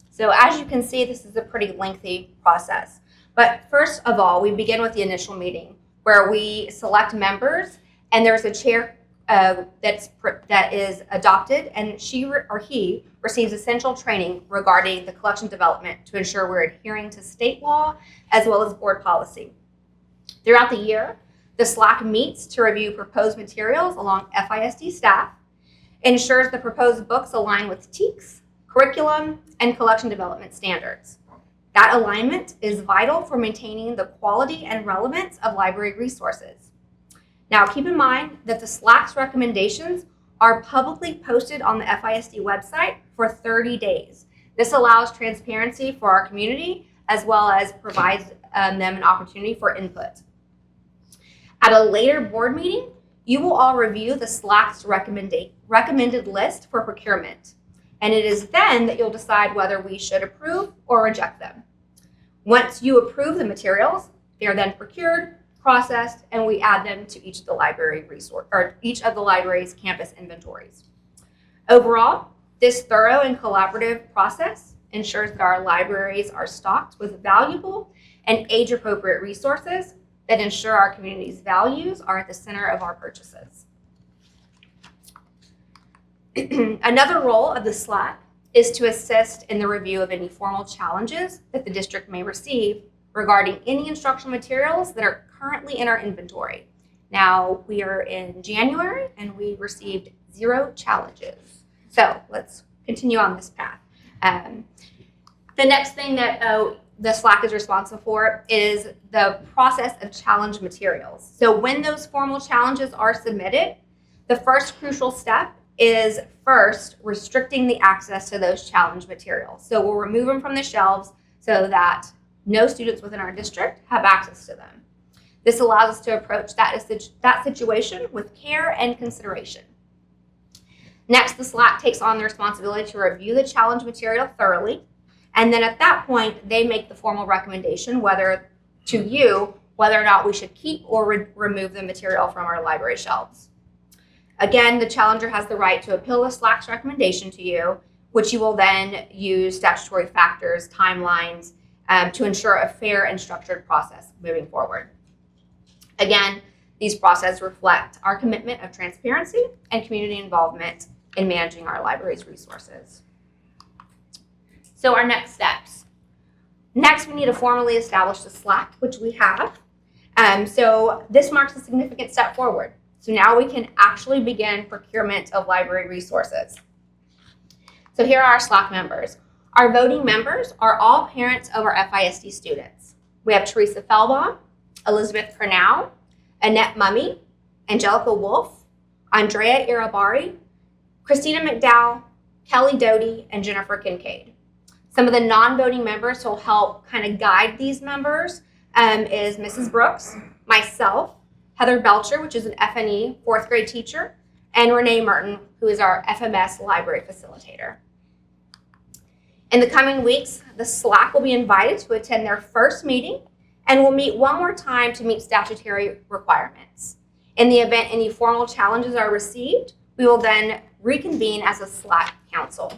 R: So as you can see, this is a pretty lengthy process. But first of all, we begin with the initial meeting where we select members, and there's a chair that is adopted, and she or he receives essential training regarding the collection development to ensure we're adhering to state law as well as board policy. Throughout the year, the SLAC meets to review proposed materials along FISD staff, ensures the proposed books align with TEKS, curriculum, and collection development standards. That alignment is vital for maintaining the quality and relevance of library resources. Now, keep in mind that the SLAC's recommendations are publicly posted on the FISD website for 30 days. This allows transparency for our community as well as provides them an opportunity for input. At a later board meeting, you will all review the SLAC's recommended list for procurement, and it is then that you'll decide whether we should approve or reject them. Once you approve the materials, they are then procured, processed, and we add them to each of the library's campus inventories. Overall, this thorough and collaborative process ensures that our libraries are stocked with valuable and age-appropriate resources that ensure our community's values are at the center of our purchases. Another role of the SLAC is to assist in the review of any formal challenges that the district may receive regarding any instructional materials that are currently in our inventory. Now, we are in January and we received 0 challenges. So let's continue on this path. The next thing that the SLAC is responsible for is the process of challenge materials. So when those formal challenges are submitted, the first crucial step is first restricting the access to those challenge materials. So we'll remove them from the shelves so that no students within our district have access to them. This allows us to approach that situation with care and consideration. Next, the SLAC takes on the responsibility to review the challenge material thoroughly, and then at that point, they make the formal recommendation whether or not we should keep or remove the material from our library shelves. Again, the challenger has the right to appeal the SLAC's recommendation to you, which you will then use statutory factors, timelines, to ensure a fair and structured process moving forward. Again, these processes reflect our commitment of transparency and community involvement in managing our library's resources. So our next steps. Next, we need to formally establish the SLAC, which we have. So this marks a significant step forward. So now we can actually begin procurement of library resources. So here are our SLAC members. Our voting members are all parents of our FISD students. We have Teresa Felbaum, Elizabeth Pernow, Annette Mummy, Angelica Wolf, Andrea Irabari, Christina McDowell, Kelly Doty, and Jennifer Kincaid. Some of the non-voting members who will help kind of guide these members is Mrs. Brooks, myself, Heather Belcher, which is an FNE 4th grade teacher, and Renee Merton, who is our FMS library facilitator. In the coming weeks, the SLAC will be invited to attend their first meeting and will meet one more time to meet statutory requirements. In the event any formal challenges are received, we will then reconvene as a SLAC council.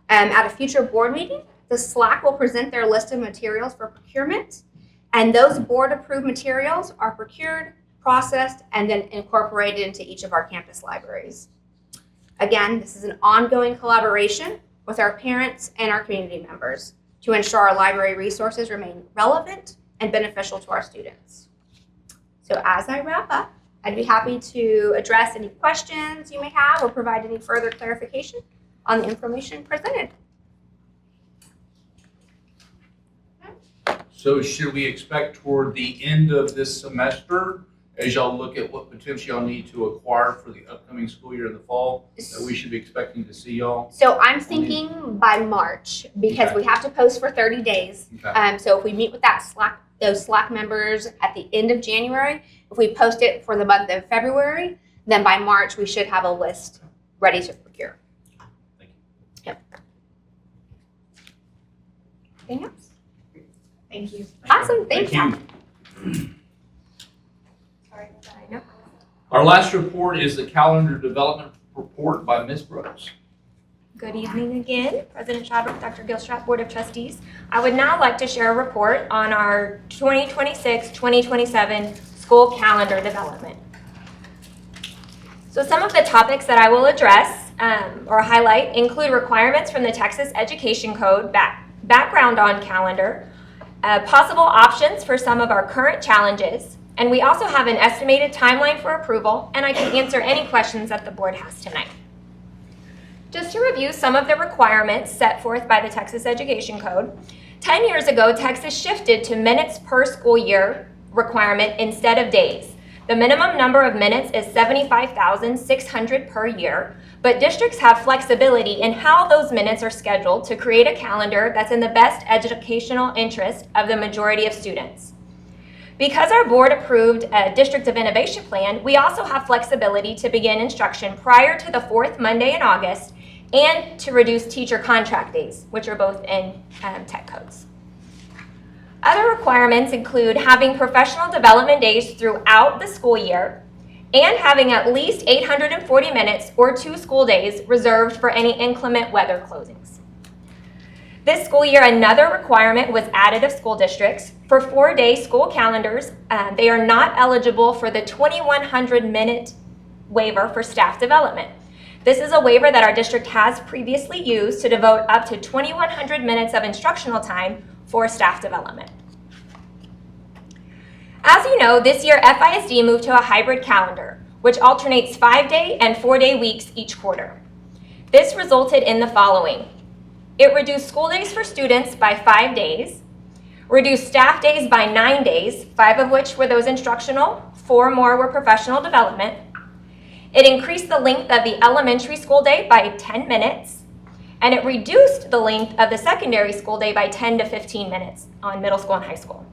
R: At a future board meeting, the SLAC will present their list of materials for procurement, and those board-approved materials are procured, processed, and then incorporated into each of our campus libraries. Again, this is an ongoing collaboration with our parents and our community members. to ensure our library resources remain relevant and beneficial to our students. So as I wrap up, I'd be happy to address any questions you may have or provide any further clarification on the information presented.
S: So should we expect toward the end of this semester, as y'all look at what potentially y'all need to acquire for the upcoming school year in the fall, that we should be expecting to see y'all?
R: So I'm thinking by March, because we have to post for 30 days.
S: Okay.
R: So if we meet with those Slack members at the end of January, if we post it for the month of February, then by March we should have a list ready to procure.
S: Thank you.
R: Yep. Anything else?
P: Thank you.
R: Awesome, thank you.
S: Thank you.
R: Sorry, no.
S: Our last report is the calendar development report by Ms. Brooks.
R: Good evening again, President Shadrock, Dr. Gilstrap, Board of Trustees. I would now like to share a report on our 2026-2027 school calendar development. So some of the topics that I will address or highlight include requirements from the Texas Education Code, background on calendar, possible options for some of our current challenges, and we also have an estimated timeline for approval, and I can answer any questions that the board has tonight. Just to review some of the requirements set forth by the Texas Education Code, 10 years ago, Texas shifted to minutes per school year requirement instead of days. The minimum number of minutes is 75,600 per year, but districts have flexibility in how those minutes are scheduled to create a calendar that's in the best educational interest of the majority of students. Because our board approved a District of Innovation plan, we also have flexibility to begin instruction prior to the fourth Monday in August and to reduce teacher contract days, which are both in tech codes. Other requirements include having professional development days throughout the school year and having at least 840 minutes or 2 school days reserved for any inclement weather closings. This school year, another requirement was added of school districts. For 4-day school calendars, they are not eligible for the 2,100-minute waiver for staff development. This is a waiver that our district has previously used to devote up to 2,100 minutes of instructional time for staff development. As you know, this year FISD moved to a hybrid calendar, which alternates 5-day and 4-day weeks each quarter. This resulted in the following. It reduced school days for students by 5 days, reduced staff days by 9 days, 5 of which were those instructional, 4 more were professional development. It increased the length of the elementary school day by 10 minutes, and it reduced the length of the secondary school day by 10 to 15 minutes on middle school and high school.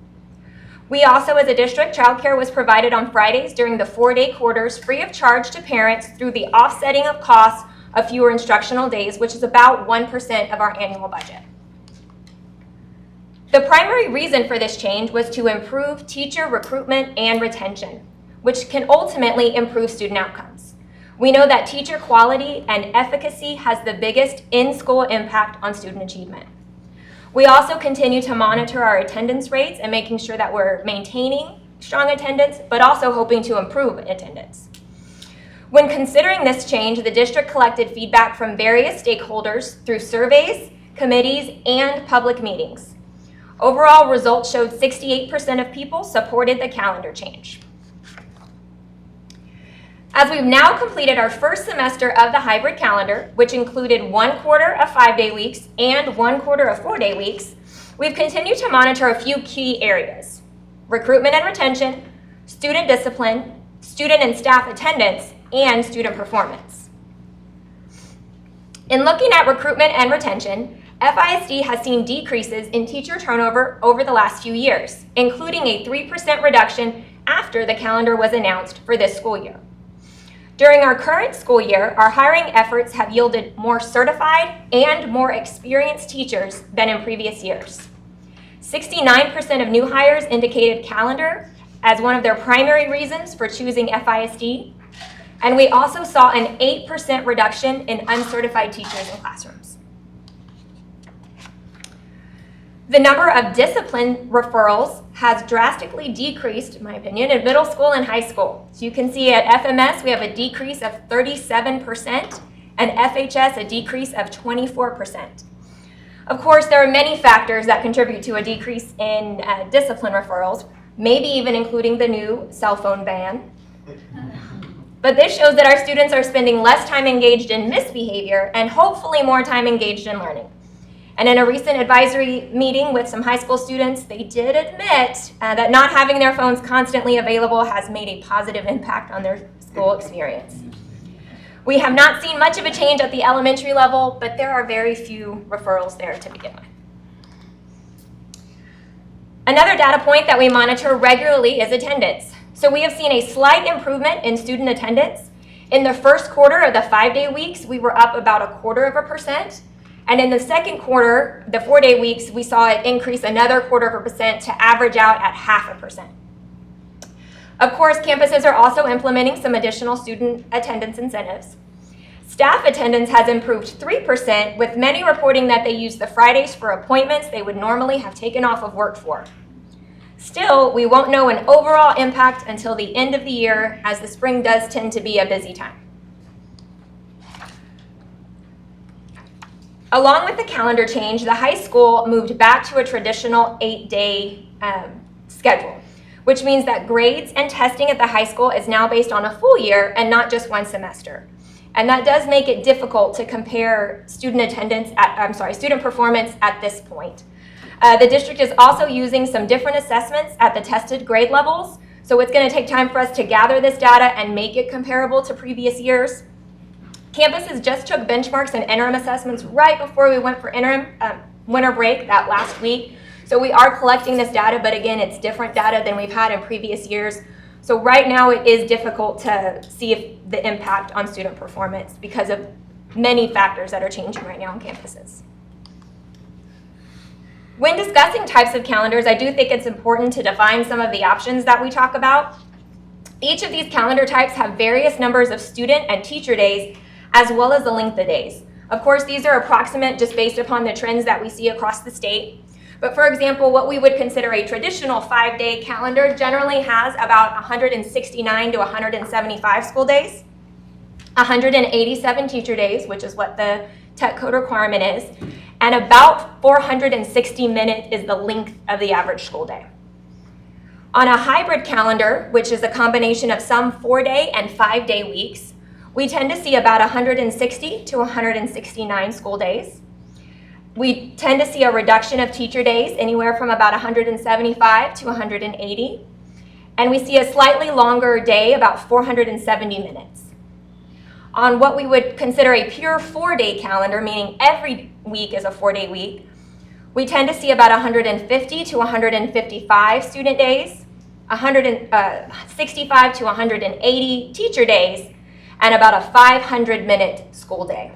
R: We also, as a district, childcare was provided on Fridays during the 4-day quarters free of charge to parents through the offsetting of costs of fewer instructional days, which is about 1% of our annual budget. The primary reason for this change was to improve teacher recruitment and retention, which can ultimately improve student outcomes. We know that teacher quality and efficacy has the biggest in-school impact on student achievement. We also continue to monitor our attendance rates and making sure that we're maintaining strong attendance, but also hoping to improve attendance. When considering this change, the district collected feedback from various stakeholders through surveys, committees, and public meetings. Overall results showed 68% of people supported the calendar change. As we've now completed our first semester of the hybrid calendar, which included 1 quarter of 5-day weeks and 1 quarter of 4-day weeks, we've continued to monitor a few key areas: recruitment and retention, student discipline, student and staff attendance, and student performance. In looking at recruitment and retention, FISD has seen decreases in teacher turnover over the last few years, including a 3% reduction after the calendar was announced for this school year. During our current school year, our hiring efforts have yielded more certified and more experienced teachers than in previous years. 69% of new hires indicated calendar as one of their primary reasons for choosing FISD, and we also saw an 8% reduction in uncertified teachers in classrooms. The number of discipline referrals has drastically decreased, in my opinion, in middle school and high school. So you can see at FMS we have a decrease of 37% and FHS a decrease of 24%. Of course, there are many factors that contribute to a decrease in discipline referrals, maybe even including the new cell phone ban. But this shows that our students are spending less time engaged in misbehavior and hopefully more time engaged in learning. And in a recent advisory meeting with some high school students, they did admit that not having their phones constantly available has made a positive impact on their school experience. We have not seen much of a change at the elementary level, but there are very few referrals there to begin with. Another data point that we monitor regularly is attendance. So we have seen a slight improvement in student attendance. In the first quarter of the 5-day weeks, we were up about 0.25%. And in the second quarter, the 4-day weeks, we saw it increase another 0.25% to average out at 0.5%. Of course, campuses are also implementing some additional student attendance incentives. Staff attendance has improved 3%, with many reporting that they use the Fridays for appointments they would normally have taken off of work for. Still, we won't know an overall impact until the end of the year, as the spring does tend to be a busy time. Along with the calendar change, the high school moved back to a traditional 8-day schedule, which means that grades and testing at the high school is now based on a full year and not just one semester. And that does make it difficult to compare student performance at this point. The district is also using some different assessments at the tested grade levels, so it's going to take time for us to gather this data and make it comparable to previous years. Campuses just took benchmarks and interim assessments right before we went for winter break that last week. So we are collecting this data, but again, it's different data than we've had in previous years. So right now it is difficult to see if the impact on student performance because of many factors that are changing right now on campuses. When discussing types of calendars, I do think it's important to define some of the options that we talk about. Each of these calendar types have various numbers of student and teacher days, as well as the length of days. Of course, these are approximate just based upon the trends that we see across the state. But for example, what we would consider a traditional 5-day calendar generally has about 169 to 175 school days, 187 teacher days, which is what the tech code requirement is, and about 460 minutes is the length of the average school day. On a hybrid calendar, which is a combination of some 4-day and 5-day weeks, we tend to see about 160 to 169 school days. We tend to see a reduction of teacher days, anywhere from about 175 to 180. And we see a slightly longer day, about 470 minutes. On what we would consider a pure 4-day calendar, meaning every week is a 4-day week, we tend to see about 150 to 155 student days, 65 to 180 teacher days, and about a 500-minute school day.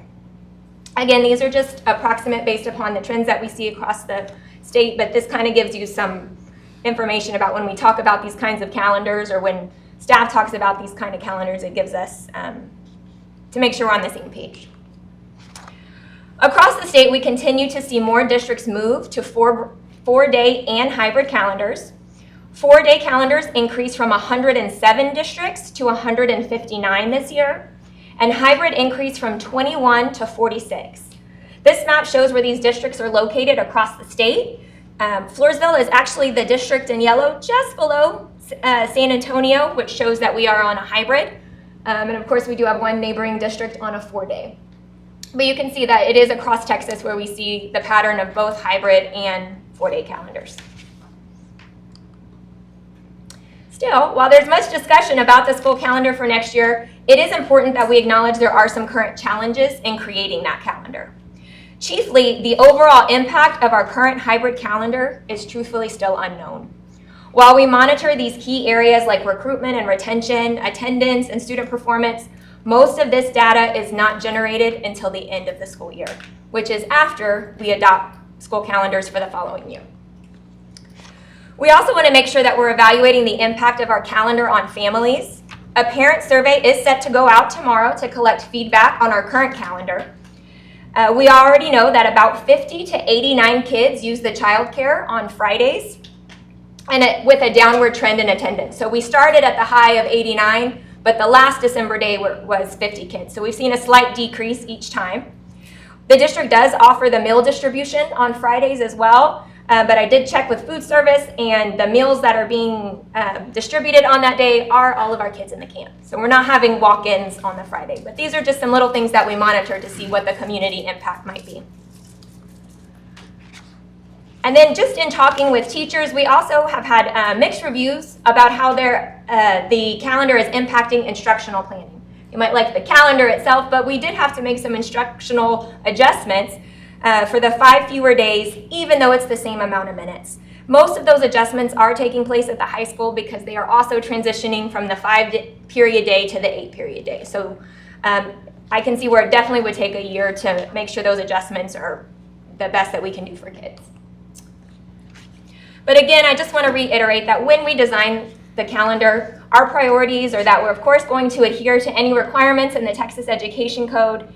R: Again, these are just approximate based upon the trends that we see across the state, but this kind of gives you some information about when we talk about these kinds of calendars or when staff talks about these kind of calendars, it gives us to make sure we're on the same page. Across the state, we continue to see more districts move to 4-day and hybrid calendars. 4-day calendars increased from 107 districts to 159 this year, and hybrid increased from 21 to 46. This map shows where these districts are located across the state. Floresville is actually the district in yellow just below San Antonio, which shows that we are on a hybrid. And of course, we do have one neighboring district on a 4-day. But you can see that it is across Texas where we see the pattern of both hybrid and 4-day calendars. Still, while there's much discussion about the school calendar for next year, it is important that we acknowledge there are some current challenges in creating that calendar. Chiefly, the overall impact of our current hybrid calendar is truthfully still unknown. While we monitor these key areas like recruitment and retention, attendance, and student performance, most of this data is not generated until the end of the school year, which is after we adopt school calendars for the following year. We also want to make sure that we're evaluating the impact of our calendar on families. A parent survey is set to go out tomorrow to collect feedback on our current calendar. We already know that about 50 to 89 kids use the childcare on Fridays, and with a downward trend in attendance. So we started at the high of 89, but the last December day was 50 kids. So we've seen a slight decrease each time. The district does offer the meal distribution on Fridays as well, but I did check with food service, and the meals that are being distributed on that day are all of our kids in the camp. So we're not having walk-ins on the Friday, but these are just some little things that we monitor to see what the community impact might be. And then just in talking with teachers, we also have had mixed reviews about how the calendar is impacting instructional planning. You might like the calendar itself, but we did have to make some instructional adjustments for the 5 fewer days, even though it's the same amount of minutes. Most of those adjustments are taking place at the high school because they are also transitioning from the 5-period day to the 8-period day. So I can see where it definitely would take a year to make sure those adjustments are the best that we can do for kids. But again, I just want to reiterate that when we design the calendar, our priorities are that we're of course going to adhere to any requirements in the Texas Education Code,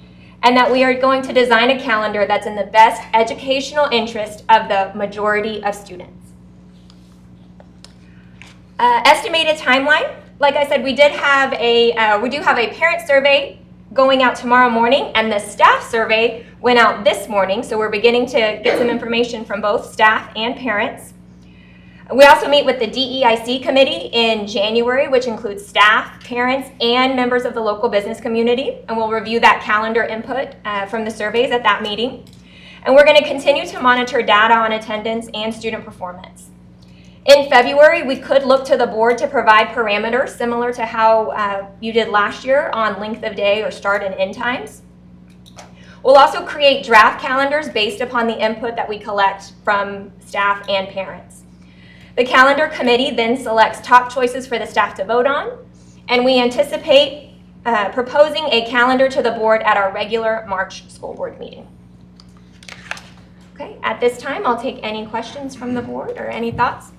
R: and that we are going to design a calendar that's in the best educational interest of the majority of students. Estimated timeline, like I said, we do have a parent survey going out tomorrow morning, and the staff survey went out this morning, so we're beginning to get some information from both staff and parents. We also meet with the DEIC committee in January, which includes staff, parents, and members of the local business community, and we'll review that calendar input from the surveys at that meeting. And we're going to continue to monitor data on attendance and student performance. In February, we could look to the board to provide parameters similar to how you did last year on length of day or start and end times. We'll also create draft calendars based upon the input that we collect from staff and parents. The calendar committee then selects top choices for the staff to vote on, and we anticipate proposing a calendar to the board at our regular March school board meeting. Okay, at this time, I'll take any questions from the board or any thoughts.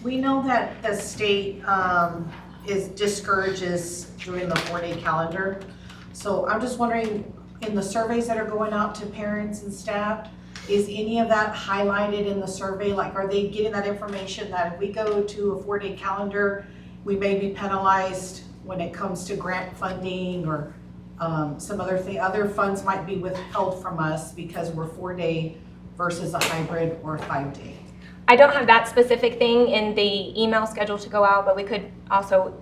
P: We know that the state discourages doing the 4-day calendar. So I'm just wondering, in the surveys that are going out to parents and staff, is any of that highlighted in the survey? Like, are they getting that information that if we go to a 4-day calendar, we may be penalized when it comes to grant funding or some other thing? Other funds might be withheld from us because we're 4-day versus a hybrid or a 5-day.
R: I don't have that specific thing in the email schedule to go out, but we could also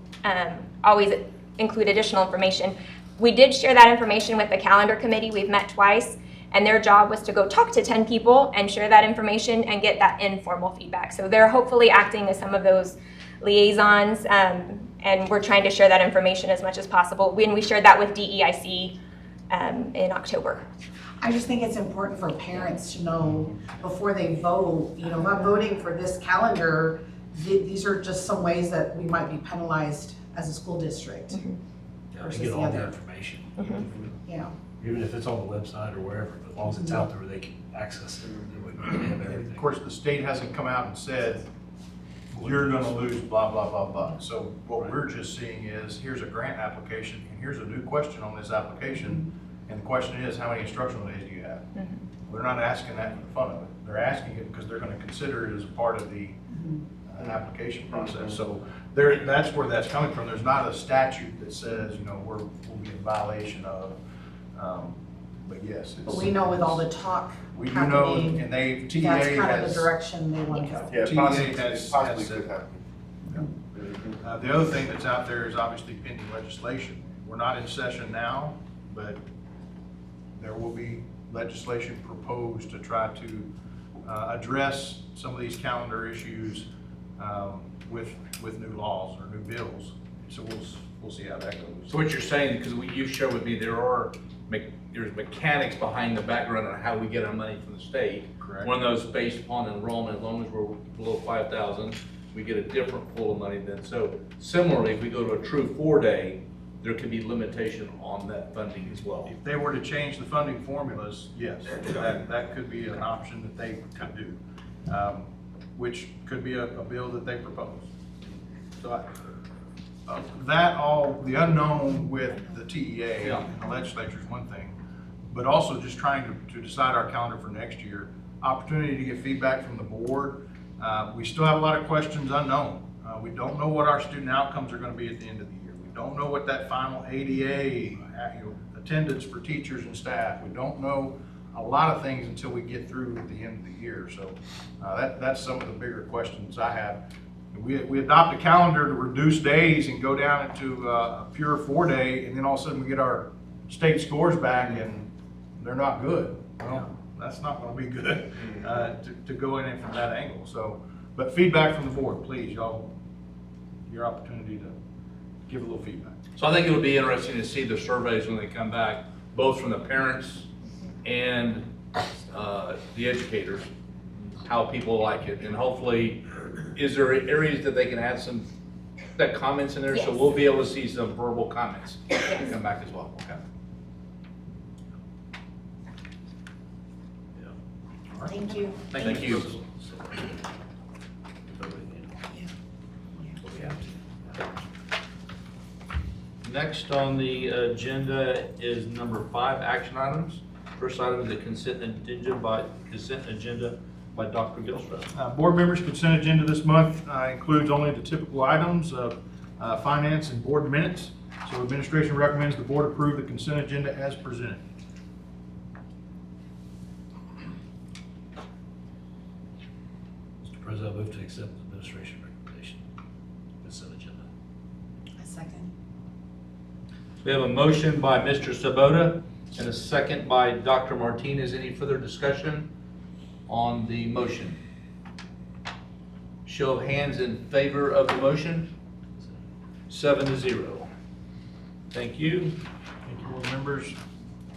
R: always include additional information. We did share that information with the calendar committee. We've met twice, and their job was to go talk to 10 people and share that information and get that informal feedback. So they're hopefully acting as some of those liaisons, and we're trying to share that information as much as possible. When we shared that with DEIC in October.
P: I just think it's important for parents to know before they vote, you know, if I'm voting for this calendar, these are just some ways that we might be penalized as a school district.
B: Yeah,
P: versus
B: they get
P: the
B: all the
P: other.
B: information.
P: Yeah.
B: Even if it's on the website or wherever, as long as it's out there, they can access it. They have everything.
I: Of course, the state hasn't come out and said, you're gonna lose blah, blah, blah, blah. So what we're just seeing is, here's a grant application, and here's a new question on this application, and the question is, how many instructional days do you have? We're not asking that for the fun of it. They're asking it because they're gonna consider it as a part of the application process. So that's where that's coming from. There's not a statute that says, you know, we'll be in violation of, but yes.
P: But we know with all the talk
I: We do know, and TEA
P: that's kind of
I: has.
P: the direction they want to go.
G: Yeah,
I: TEA
G: possibly
I: has
G: could happen.
I: the other thing that's out there is obviously pending legislation. We're not in session now, but there will be legislation proposed to try to address some of these calendar issues with new laws or new bills. So we'll see how that goes.
S: So what you're saying, because you've shared with me, there's mechanics behind the background on how we get our money from the state.
I: Correct.
S: One of those based upon enrollment, as long as we're below 5,000, we get a different pool of money then. So similarly, if we go to a true 4-day, there could be limitation on that funding as well.
I: If they were to change the funding formulas, yes, that could be an option that they could do, which could be a bill that they propose. So the unknown with the TEA and the legislature is one thing, but also just trying to decide our calendar for next year, opportunity to get feedback from the board. We still have a lot of questions unknown. We don't know what our student outcomes are going to be at the end of the year. We don't know what that final ADA attendance for teachers and staff. We don't know a lot of things until we get through at the end of the year. So that's some of the bigger questions I have. We adopt a calendar to reduce days and go down into a pure 4-day, and then all of a sudden we get our state scores back and they're not good. Well, that's not going to be good to go in from that angle. So, but feedback from the board, please, y'all, your opportunity to give a little feedback.
A: So I think it'll be interesting to see the surveys when they come back, both from the parents and the educators, how people like it, and hopefully, is there areas that they can add some comments in there?
R: Yes.
A: So we'll be able to see some verbal comments that come back as well. Okay.
P: Thank you.
A: Thank you. Next on the agenda is number 5, action items. First item is the consent agenda by Dr. Gilstrap.
I: Board members' consent agenda this month includes only the typical items of finance and board minutes. So administration recommends the board approve the consent agenda as presented.
B: Mr. President, I move to accept the administration recommendation, consent agenda.
P: A second.
A: We have a motion by Mr. Sabota and a second by Dr. Martinez. Any further discussion on the motion? Show of hands in favor of the motion. 7-0. Thank you.
I: Thank you, board members.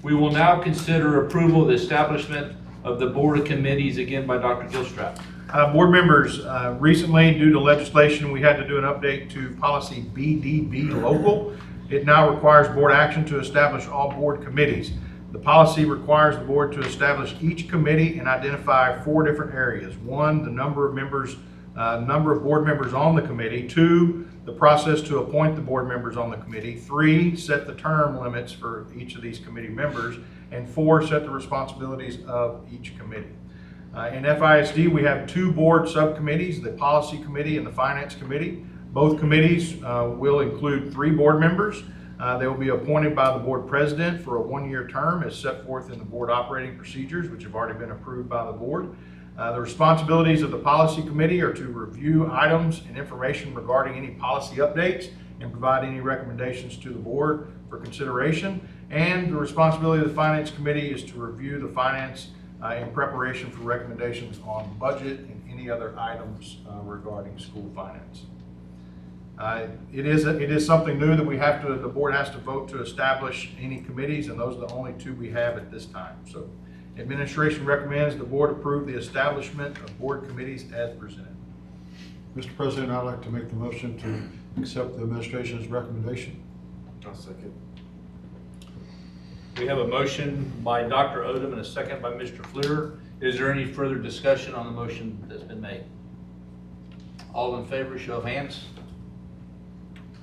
A: We will now consider approval of the establishment of the board of committees, again by Dr. Gilstrap.
I: Board members, recently due to legislation, we had to do an update to policy BDB local. It now requires board action to establish all board committees. The policy requires the board to establish each committee and identify 4 different areas. 1, the number of members, number of board members on the committee. 2, the process to appoint the board members on the committee. 3, set the term limits for each of these committee members. And 4, set the responsibilities of each committee. In FISD, we have 2 board subcommittees, the policy committee and the finance committee. Both committees will include 3 board members. They will be appointed by the board president for a 1-year term as set forth in the board operating procedures, which have already been approved by the board. The responsibilities of the policy committee are to review items and information regarding any policy updates and provide any recommendations to the board for consideration. And the responsibility of the finance committee is to review the finance in preparation for recommendations on budget and any other items regarding school finance. It is something new that the board has to vote to establish any committees, and those are the only 2 we have at this time. So administration recommends the board approve the establishment of board committees as presented.
E: Mr. President, I'd like to make the motion to accept the administration's recommendation.
S: I'll second.
A: We have a motion by Dr. Odom and a second by Mr. Fleer. Is there any further discussion on the motion that's been made? All in favor, show of hands.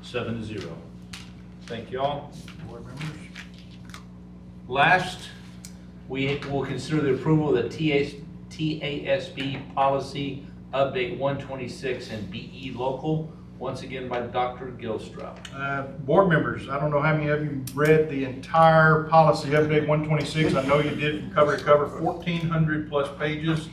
A: 7-0. Thank you all.
I: Board members.
A: Last, we will consider the approval of the TASB policy update 126 and BE local, once again by Dr. Gilstrap.
I: Board members, I don't know how many of you read the entire policy update 126. I know you did from cover to cover, 1,400 plus pages.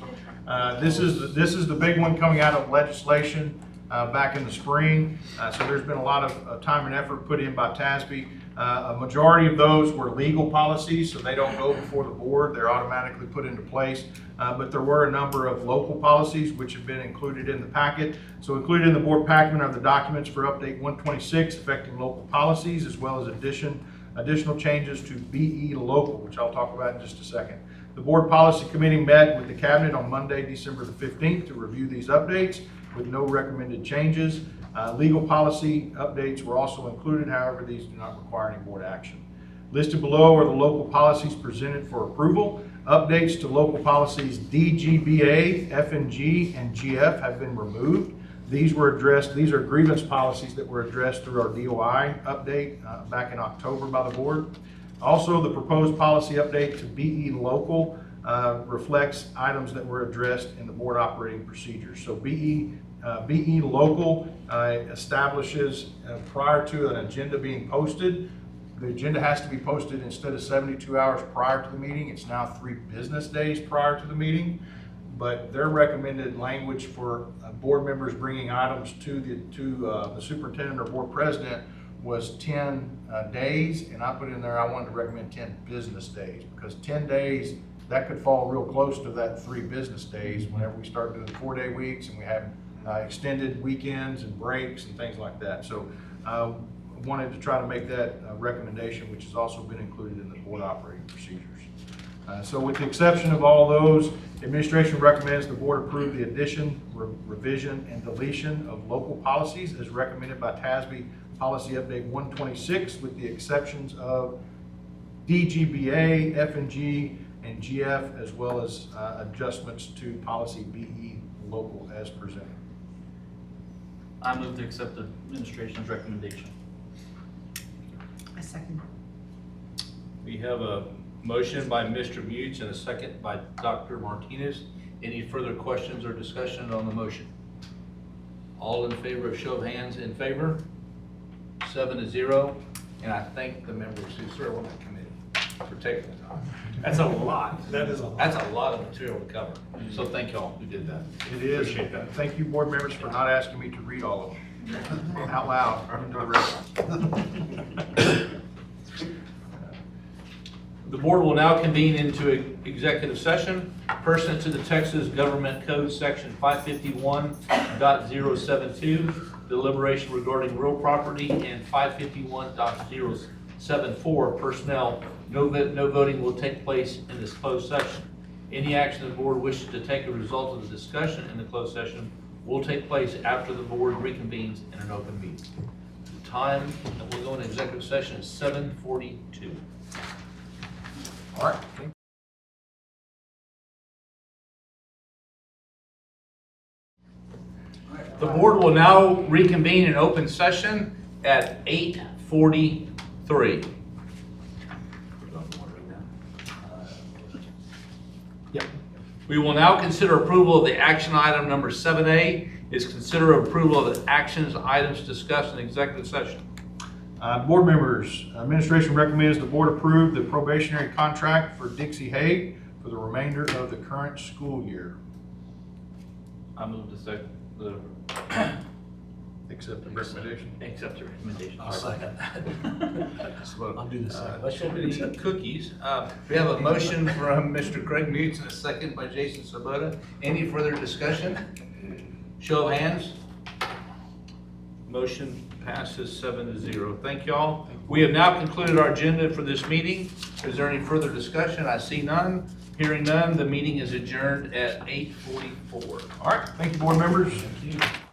I: This is the big one coming out of legislation back in the spring. So there's been a lot of time and effort put in by TASB. A majority of those were legal policies, so they don't go before the board. They're automatically put into place. But there were a number of local policies which have been included in the packet. So included in the board packet are the documents for update 126 affecting local policies, as well as additional changes to BE local, which I'll talk about in just a second. The board policy committee met with the cabinet on Monday, December the 15th to review these updates with no recommended changes. Legal policy updates were also included, however, these do not require any board action. Listed below are the local policies presented for approval. Updates to local policies DGBA, FNG, and GF have been removed. These were addressed, these are grievance policies that were addressed through our DOI update back in October by the board. Also, the proposed policy update to BE local reflects items that were addressed in the board operating procedures. So BE local establishes, prior to an agenda being posted, The agenda has to be posted instead of 72 hours prior to the meeting. It's now 3 business days prior to the meeting. But their recommended language for board members bringing items to the superintendent or board president was 10 days, and I put in there I wanted to recommend 10 business days, because 10 days, that could fall real close to that 3 business days whenever we start doing 4-day weeks and we have extended weekends and breaks and things like that. So I wanted to try to make that recommendation, which has also been included in the board operating procedures. So with the exception of all those, administration recommends the board approve the addition, revision, and deletion of local policies as recommended by TASB Policy Update 126, with the exceptions of DGBA, F&G, and GF, as well as adjustments to Policy BE local as presented.
F: I move to accept the administration's recommendation.
P: I second.
A: We have a motion by Mr. Mutes and a second by Dr. Martinez. Any further questions or discussion on the motion? All in favor, of show of hands in favor? 7-0. And I thank the members who serve on that committee for taking the time. That's a lot.
B: That is a lot.
A: That's a lot of material to cover. So thank y'all who did that.
I: It is.
A: Appreciate that.
I: Thank you, board members, for not asking me to read all of them out loud into the record.
A: The board will now convene into executive session pursuant to the Texas Government Code Section 551.072, deliberation regarding real property, and 551.074, personnel. No voting will take place in this closed session. Any action the board wishes to take as a result of the discussion in the closed session will take place after the board reconvenes in an open meeting. The time that we'll go into executive session is 7:42. All right. The board will now reconvene in open session at 8:43. Yep. We will now consider approval of the action item number 7A is consider approval of the actions items discussed in executive session.
I: Board members, administration recommends the board approve the probationary contract for Dixie Hay for the remainder of the current school year.
F: I move to
I: Accept the recommendation.
F: accept the recommendation.
B: I'll second that. I'll do the same.
A: Let's hope we eat cookies. We have a motion from Mr. Craig Mutes and a second by Jason Sabota. Any further discussion? Show of hands. Motion passes 7-0. Thank y'all. We have now concluded our agenda for this meeting. Is there any further discussion? I see none. Hearing none, the meeting is adjourned at 8:44.
I: All right, thank you, board members. Thank you.